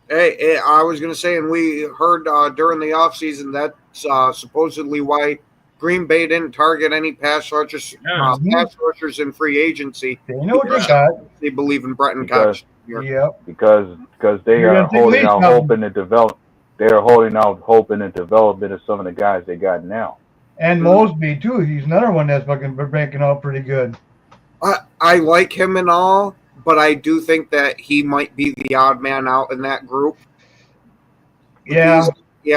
Hey, I was gonna say, and we heard during the offseason that's supposedly why Green Bay didn't target any pass rushers, Yeah. pass rushers in free agency. They know what they got. They believe in Brenton Because- Cox. Jr. Yep. because they You're are gonna take holding lead out now. hope in the develop. They are holding out hope in the development of some of the guys they got now. And Mosby too. He's another one that's fucking breaking out pretty good. I like him and all, but I do think that he might be the odd man out in that group. Yeah.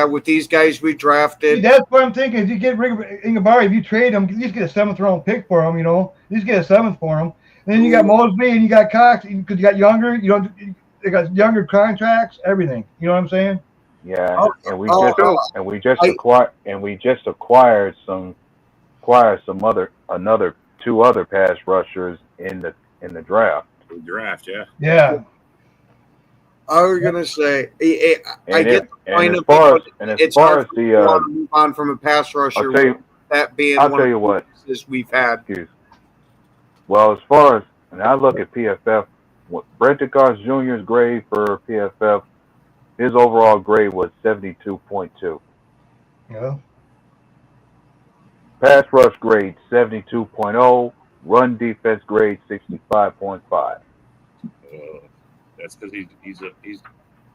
With these guys we See, drafted. that's what I'm thinking. If you get Ingabari, if you trade him, at least get a 7th round pick for him. At least get a 7th for him. And then you got Mosby and you got Cox because you got younger. They got younger contracts, everything. You know what I'm saying? Yeah, and we just acquired another 2 other pass rushers in the draft. Draft, yeah. Yeah. I was gonna say, I get the point as of far it, as but it's far hard as to the move on from a pass rusher. I'll tell you, That being I'll one tell of you the what. weaknesses we've had. Well, as far as and I look at PFF, Brenton Cox Jr.'s grade for PFF, his overall grade was 72.2. Yeah. Pass rush grade 72.0. Run defense grade 65.5. That's because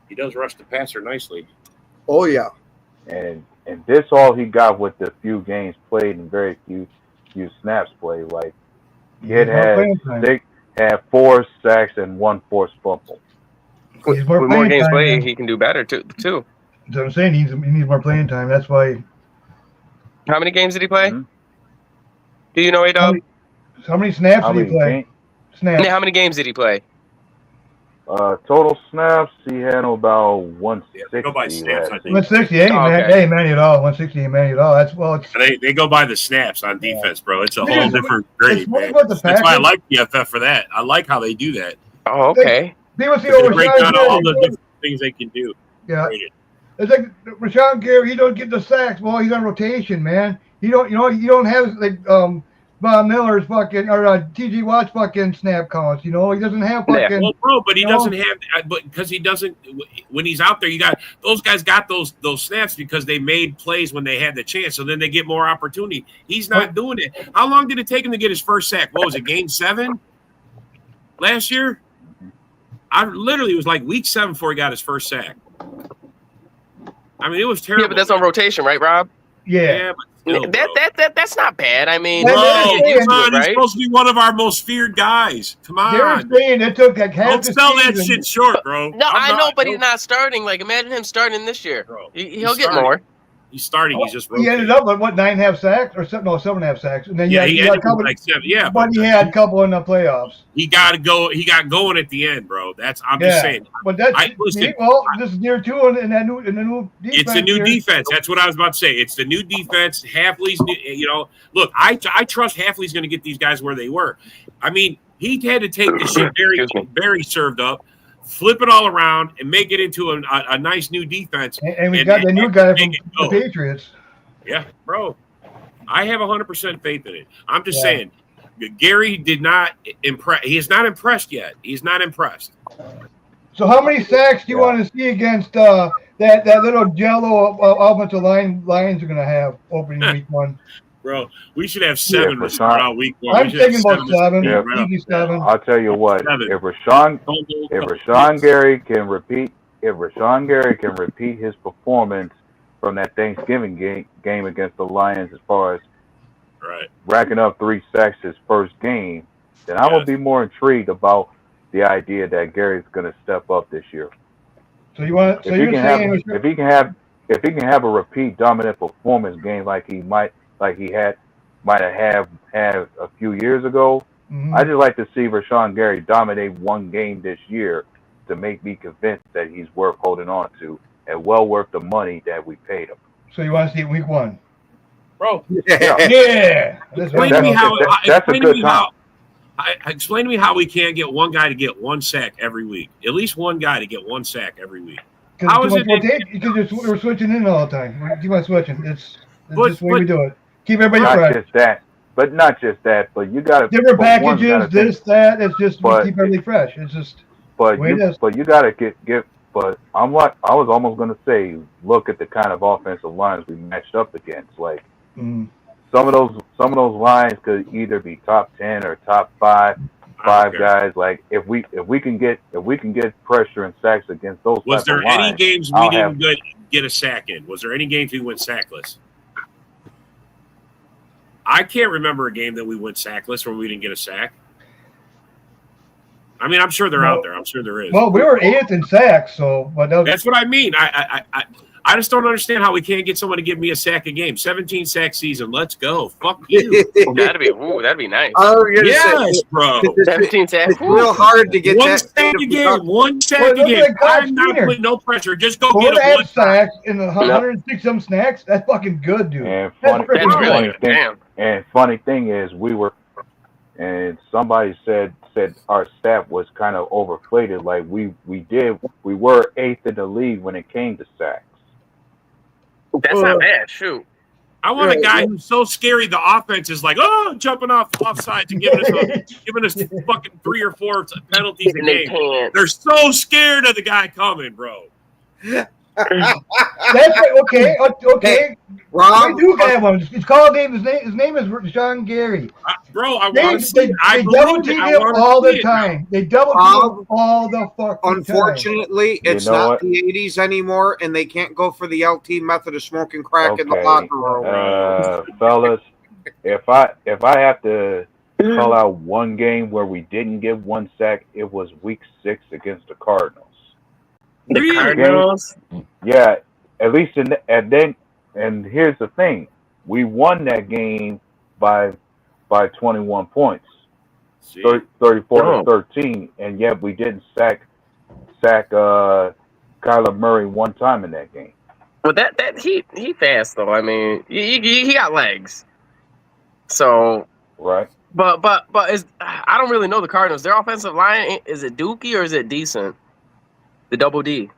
he does rush the passer nicely. Oh yeah. And this all he got with the few games played and very few snaps played. Like it had 4 sacks and 1 forced fumble. With more games played, man. he can do better too. That's what I'm saying. He needs more playing time. That's why. How many games did he play? Mm-hmm. Do you know, A-Dub? How many snaps did he play? Snaps. How many games did he play? Total snaps, he had about They go by 160 snaps, I last think. season. 168, Oh, man. okay. Hey, man, at all. 160, man, at all. That's well. It's They go by the snaps on defense, bro. It's a It whole is. different grade, it's funny man. about the That's why I Packers. like PFF for that. I like how they do that. Oh, okay. People see They over break Rashawn down all the Gary. different things they can do. Yeah, Great. it's like Rashawn Gary. He don't get the sacks. Well, he's on rotation, man. You don't have like Von Miller's fucking or T.J. Watt's fucking snap counts. He doesn't have Yeah. fucking. Well, bro, but he No. doesn't have, but because he doesn't, when he's out there, those guys got those snaps because they made plays when they had the chance. So then they get more opportunity. He's not doing it. How long did it take him to get his first sack? What was it, game 7 last year? It was like week 7 before he got his first sack. I mean, it was terrible. Yeah, but that's on rotation, right, Rob? Yeah. But still, That's not bad. I mean, Well, bro, they're come on, he's right? supposed to be one of our most feared guys. Come They're on. saying it took like half Don't the sell that season. shit short, bro. No, I'm I know, but he's no, not starting. Like, imagine him starting this year. bro. He'll He's get starting. more. He's starting. He's just He ended rotating. up with what 9.5 sacks or 7.5 sacks, and then Yeah, he had a ended couple. with like 7. Yeah, but he had a couple in the playoffs. he got to go. He got going at the end, bro. I'm just saying. But that's Listen, this is year 2 in the new defense. It's a new here. defense. That's what I was about to say. It's the new defense. Hafley's new. Look, I trust Hafley's going to get these guys where they were. I mean, he had to take the shit very served up, flip it all around, and make it into a nice new defense. And we got the new guy from the Patriots. Yeah, bro. I have 100% faith in it. I'm just saying, Gary did not impress. He is not impressed yet. He's not impressed. So how many sacks do you want to see against that little Jello offensive Lions are going to have opening week 1? Bro, we should have 7 to for start sure. out week 1. I'm thinking about 7. Yeah. Easy 7. I'll tell you what, 7. if Rashawn Gary can repeat his performance from that Thanksgiving game against the Lions, as far as racking up 3 sacks his first game, then I would be more intrigued about the idea that Gary's going to step up this year. So you want? So you're saying if he can have a repeat dominant performance game like he might have had a few years ago, Mhm. I just like to see Rashawn Gary dominate one game this year to make me convinced that he's worth holding on to and well worth the money that we paid him. So you want to see it week 1? Bro, Yeah. explain to me how. That's a good time. Explain to me how we can't get one guy to get 1 sack every week. At least one guy to get 1 sack every week. How is it? Because we're switching in all the time. We keep on switching. It's But- just the way we do it. Keep everybody Not fresh. just that, but you got to Different packages, this, that. It's just we keep everything fresh. It's just But way it is. you got to get. But I was almost going to say, look at the kind of offensive lines we matched up against. Like some of those lines could either be top 10 or top 5 guys. Like if we can get pressure and sacks against those. Was type of there any lines, games we didn't get a sack in? Was there any games we went sackless? I can't remember a game that we went sackless where we didn't get a sack. I mean, I'm sure they're out there. I'm sure there is. Well, we were 8th in sacks, so but That's what I mean. I just don't understand how we can't get someone to give me a sack a game. 17 sack season. Let's go. Fuck you. That'd be nice. Yes, bro. 17 sacks. It's real hard to get 1 that. sack a game. 1 sack Well, a look game. at Cox I'm not Jr. putting no pressure. Just go 4 get a 1 sacks in the 106 some snacks. That's fucking good, dude. And That's freaking That's good. really good. Damn. And funny thing is, and somebody said our staff was kind of overinflated. Like we were 8th in the league when it came to sacks. That's not bad. Shoot. I want a guy who's so scary the offense is like, jumping off offsides and giving us fucking 3 or 4 penalties a And they game. can't. They're so scared of the guy coming, bro. That's right. Okay. Rob, We do have one. It's called His name is Rashawn Gary. Bro, I They want to see it. I double believe it. team I him want all to the see it. time. They double team Rob, him all the fucking time. unfortunately, it's You know not what? the 80s anymore, and they can't go for the LT method of smoking crack in the Okay. locker room. Fellas, if I have to call out one game where we didn't get 1 sack, it was week 6 against the Cardinals. The Really? Cardinals. Yeah, at least and here's the thing. We won that game by 21 points. See? 34 Oh. to 13, and yet we didn't sack sack Kyler Murray one time in that game. But that he fast though. I mean, he got legs. So Right. But is I don't really know the Cardinals. Their offensive line, is it dookie or is it decent? The double D.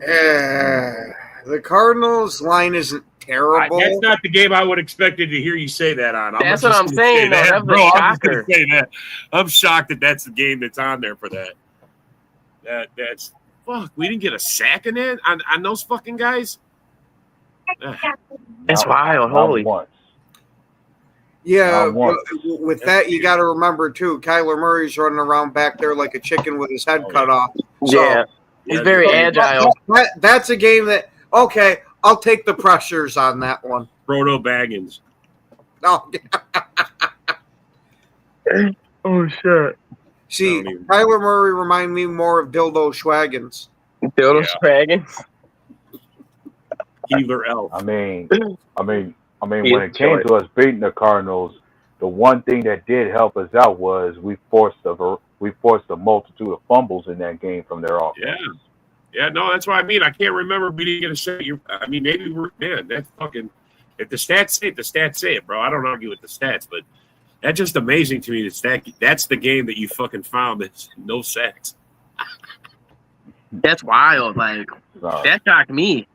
The Cardinals line isn't terrible. That's not the game I would expected to hear you say that on. That's what I'm saying, though. That's bro. a I'm just gonna shocker. say that. I'm shocked that that's the game that's on there for that. That's fuck. We didn't get a sack in it on those fucking guys. That's wild. Not Holy. once. Yeah, Not once. but with that, you got to remember too. Kyler Murray's running around back there like a chicken with his head cut off. So, Yeah. He's very agile. That's a game that okay. I'll take the pressures on that one. Frodo Baggins. No, Oh shit. see, I mean- Kyler Murray remind me more of Dildo Schwaggins. Dildo Dragon. Keeler Elf. I mean, He when is it came short. to us beating the Cardinals, the one thing that did help us out was we forced a multitude of fumbles in that game from their offense. Yeah, no, that's what I mean. I can't remember we didn't get a sack. I mean, maybe we're that's fucking. If the stats say it, the stats say it, bro. I don't argue with the stats, but that's just amazing to me. That's the game that you fucking found. That's no sacks. That's wild. Like So, that shocked me.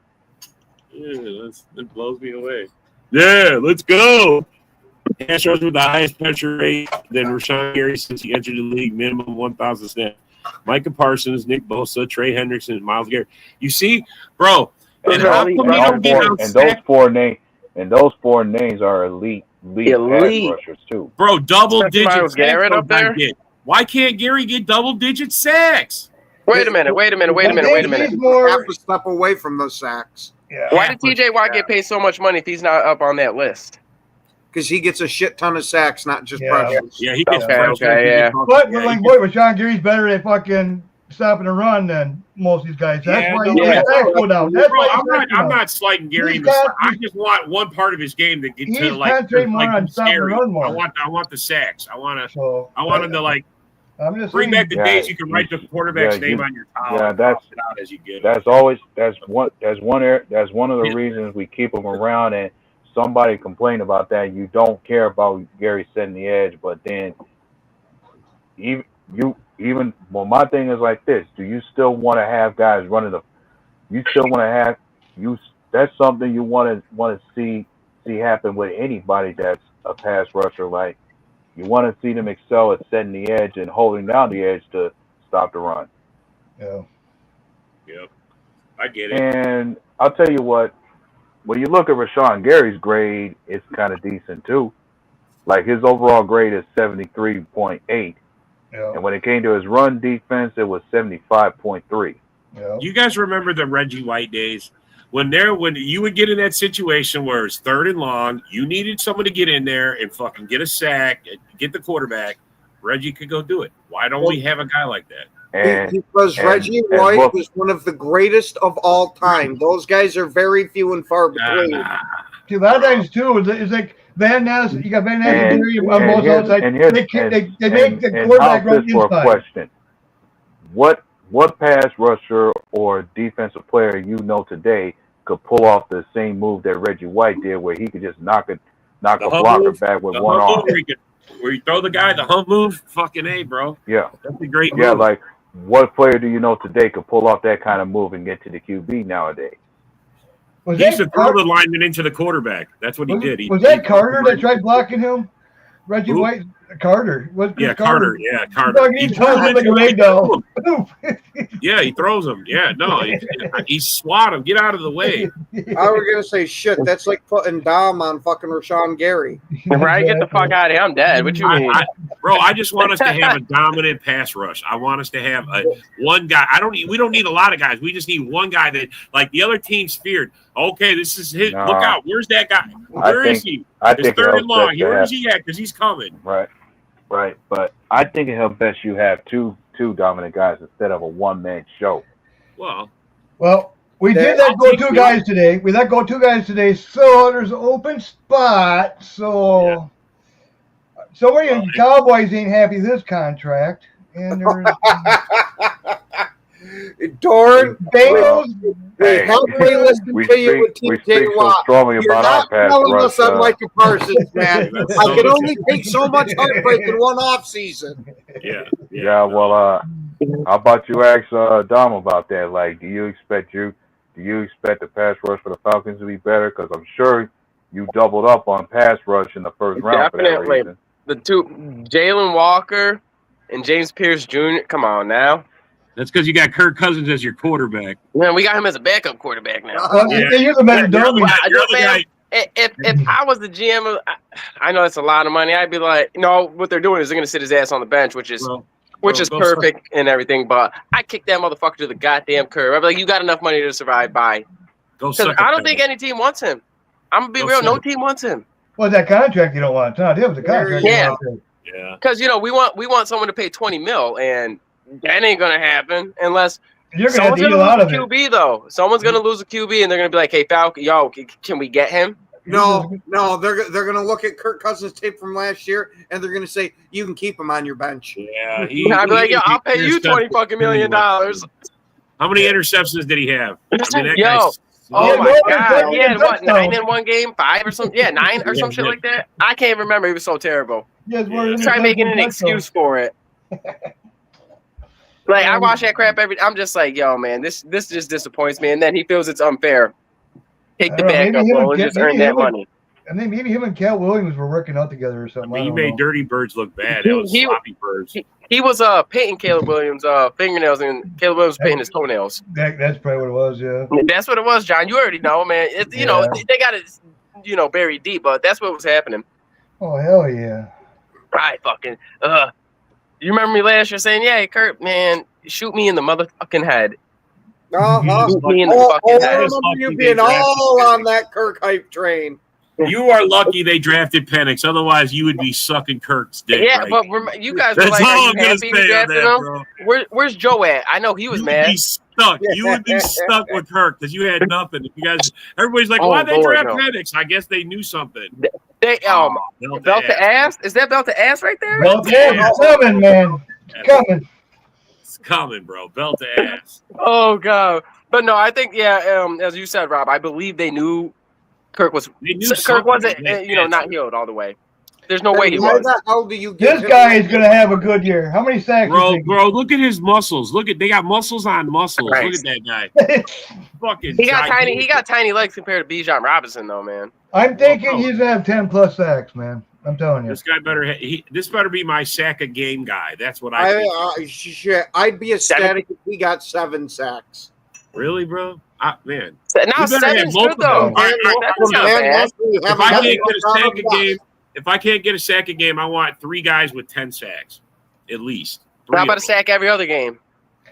Yeah, it blows me away. Yeah, let's go. Pass rush with the highest pressure rate than Rashawn Gary since he entered the league, minimum 1,000 snaps. Micah Parsons, Nick Bosa, Trey Hendrickson, and Myles Garrett. You see, bro, and how come we don't get out those four names are elite pass rushers too. Bro, double digit Myles Garrett sacks up there? Why can't Gary get double digit sacks? Wait a minute. He's more. Half a step away from those sacks Yeah. Why did TJ Watt get paid so much money if he's not up on that list? because he gets a shit ton of sacks, not just Yeah. pressures. Yeah, he gets Okay, pressure. okay, He yeah. gets- But yeah, like, he boy, Rashawn Gary's better at fucking stopping a run than most of these guys. That's Yeah, why no, his yeah. sacks go down. That's Bro, why his I'm not. sacks go I'm down. not slighting Gary. He's got- I just want one part of his game to get He's to like concentrating more on be stopping the scary. run more. I want the sacks. I want So him to like I'm just bring saying, back the Yeah, days you can write the quarterback's yeah, name you- on your towel. yeah, and that's- toss it out as you get it. That's one of the reasons we keep them around. And somebody complained about that. You don't care about Gary setting the edge, but then well, my thing is like this: do you still want to have guys running the? You still want to have you? That's something you want to see happen with anybody that's a pass rusher. Like you want to see them excel at setting the edge and holding down the edge to stop the run. yeah. Yep, I get it. And I'll tell you what, when you look at Rashawn Gary's grade, it's kind of decent too. Like his overall grade is 73.8. Yeah. And when it came to his run defense, it was 75.3. Yeah. You guys remember the Reggie White days when you would get in that situation where it's 3rd and long, you needed someone to get in there and fucking get a sack, get the quarterback. Reggie could go do it. Why don't we have a guy like that? Because Reggie White was one of the greatest of all time. Those guys are very few and far between. See, a lot of times too, it's like Van Ness. You got Van Ness and Gary on both here's- sides. and here's- They and- make the and quarterback I'll run just for a inside. question. What pass rusher or defensive player you know today could pull off the same move that Reggie White did, where he could just knock a hump blocker move? back with The one hump arm? move where you throw the guy the hump move? Fucking A, bro. Yeah, That's a great yeah. move. Like, what player do you know today could pull off that kind of move and get to the QB nowadays? Was He used to that throw Car- the lineman into the quarterback. That's what he did. Was that Carter that tried blocking him? Reggie Who? White, Carter. Yeah, Carter. Yeah, Carter. Fucking he throws him like a leg down. Yeah, he throws him. Yeah, no, he swat him. Get out of the way. I was gonna say shit. That's like putting Dom on fucking Rashawn Gary. Right? Get the fuck out of here. I'm dead. What you mean? Bro, I just want us to have a dominant pass rush. I want us to have one guy. We don't need a lot of guys. We just need one guy that, like the other teams feared. Okay, this is his. Nah. Look out! Where's that guy? I Where is think- he? I It's think it 3rd and helps long. that you Where have- is he at? Because he's coming. Right. But I think it helps best you have two dominant guys instead of a one-man show. Well, Well, we did let go two guys today. We let go two guys today, so there's an open spot. So, so what do you? Cowboys ain't happy with this contract. And there's Dorn, Bengals. we happily listen We to you with we TJ speak so Watt. strongly You're about our not pass telling rush. us I'm Micah Parsons, man. That's I so- can only take so much heartbreak in one off season. Yeah, well, how about you ask Dom about that? Like, do you expect the pass rush for the Falcons to be better? Because I'm sure you doubled up on pass rush in the first round for that Definitely. reason. The two, Jalen Walker and James Pierce Jr. Come on now. That's because you got Kirk Cousins as your quarterback. Man, we got him as a backup quarterback now. Well, Yeah. they use them as a dummy. Your other Man, guy, if I was the GM, I know that's a lot of money. I'd be like, no, what they're doing is they're going to sit his ass on the bench, which is bro, go perfect and everything. But I kick that motherfucker to the goddamn curb. I'd be like, you got enough money to survive by. Go Because suck. I don't think any team wants him. I'm going to be Go real. No suck. team wants him. Well, that contract you don't want. No, that was a contract. Yeah. You don't want. Yeah. Because, we want someone to pay $20 million, and that ain't going to happen unless You're gonna have someone's to going eat to a lot lose of a it. QB, though. Someone's going to lose a QB, and they're going to be like, hey, Falcon, can we get him? No, they're gonna look at Kirk Cousins' tape from last year, and they're gonna say you can keep him on your bench. Yeah. I'd be like, I'll pay you $20 million. How many interceptions did he have? I mean, that Yo. guy's- Oh Yeah, my no, God! it's He had what, touchdown. 9 in one game, 5 or something? Yeah, 9 or some shit like that. I can't remember. He was so terrible. Yes, well, Try making an excuse for it. Like I watch that crap I'm just like, yo, man, this just disappoints me. And then he feels it's unfair. Take the I don't know, backup maybe him role and and just Maybe earn that him and- money. I think maybe him and Cal Williams were working out together or something. I He don't made know. Dirty Birds look bad. That was He- sloppy birds. He was painting Caleb Williams' fingernails, and Caleb Williams painting his toenails. That's probably what it was. Yeah. That's what it was, John. You already know, man. It's you know Yeah. they got it, buried deep, but that's what was happening. Oh hell yeah. Right, fucking. You remember me last year saying, "Yeah, Kurt, man, shoot me in the motherfucking head." Uh-huh. Shoot me in the Oh, fucking I head. remember you being all on that Kirk hype train. You are lucky they drafted Penix. Otherwise, you would be sucking Kirk's dick. Yeah, right but now. you guys were That's like, all "Are I'm you gonna happy say we on drafted that, him?" bro. Where's Joe at? I know he was You would mad. be stuck. You would be stuck with Kirk because you had nothing. You guys, everybody's like, Oh, "Why they Lord, draft no. Penix?" I guess they knew something. They Belt belt to ass. Is that belt to ass right there? Well, yeah, it's coming, man. It's coming. It's coming, bro. Belt to ass. Oh god. But no, I think as you said, Rob, I believe they knew Kirk was. They knew Kirk something. wasn't, They- not healed all the way. There's no way he Why was. the hell do you This give guy him- is gonna have a good year. How many sacks? you Bro, think? look at his muscles. They got muscles on muscles. Right. Look at that guy. Fucking. He got tiny. He gigantic. got tiny legs compared to Bijan Robinson, though, man. I'm thinking Well, he's gonna have 10 plus sacks, man. I'm telling you. This guy better. This better be my sack a game guy. That's what I think. Shit, I'd be ecstatic if he got 7 sacks. Really, bro? Man. Now You better have 7's good multiple. though. All right, That's not Man, bad. If I can't get a sack a game, I want 3 guys with 10 sacks, at least. How about a sack every other game?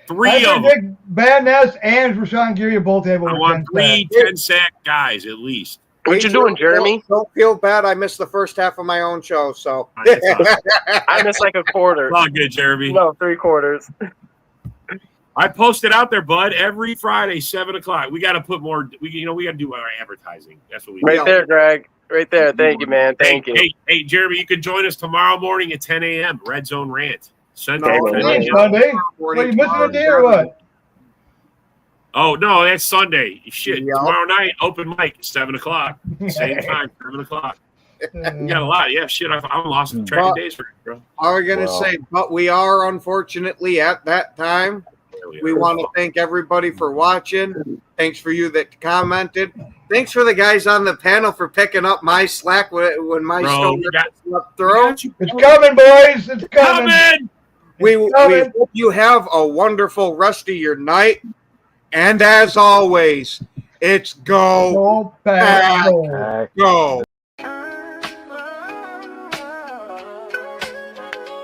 3 I of them. predict Van Ness and Rashawn Gary both have I over 10 want 3 sacks. 10-sack guys at least. What you doing, Jeremy? Don't feel bad. I missed the first half of my own show, so. I missed like a quarter. It's all good, Jeremy. No, 3/4. I post it out there, bud. Every Friday, 7:00. We got to put more. We got to do our advertising. That's what we Right do. there, Greg. Right there. Thank you, man. Thank you. Hey, Jeremy, you can join us tomorrow morning at 10 a.m. Red Zone Rant. Sunday. No, man. Hey, Sunday? What, are you missing a day or what? Oh no, that's Sunday. Shit. Yeah. Tomorrow night, open mic, 7:00. Same time, 7:00. You got a lot. Yeah, shit. I'm lost in track of days for you, bro. I was going to say, but we are unfortunately at that time. We want to thank everybody for watching. Thanks for you that commented. Thanks for the guys on the panel for picking up my slack when my Bro, stone we got- slept through. It's coming, boys. It's coming. Coming! We coming. hope you have a wonderful rest of your night. And as always, it's go, Go back. Go. go.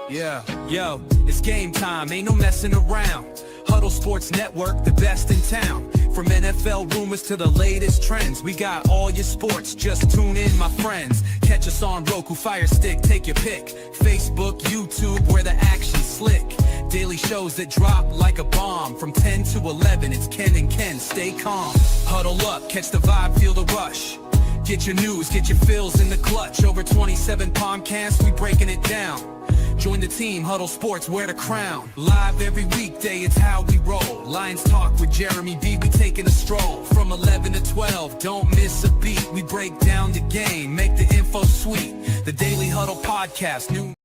Yeah, yo, it's game time, ain't no messing around. Huddle Sports Network, the best in town. From NFL rumors to the latest trends, we got all your sports, just tune in, my friends. Catch us on Roku, Fire Stick, take your pick. Facebook, YouTube, where the action's slick. Daily shows that drop like a bomb. From 10 to 11, it's Ken and Ken, stay calm. Huddle up, catch the vibe, feel the rush. Get your news, get your fills in the clutch. Over 27 podcasts, we breaking it down. Join the team, Huddle Sports, wear the crown. Live every weekday, it's how we roll. Lions Talk with Jeremy B, we taking a stroll. From 11 to 12, don't miss a beat. We break down the game, make the info sweet. The Daily Huddle Podcast, new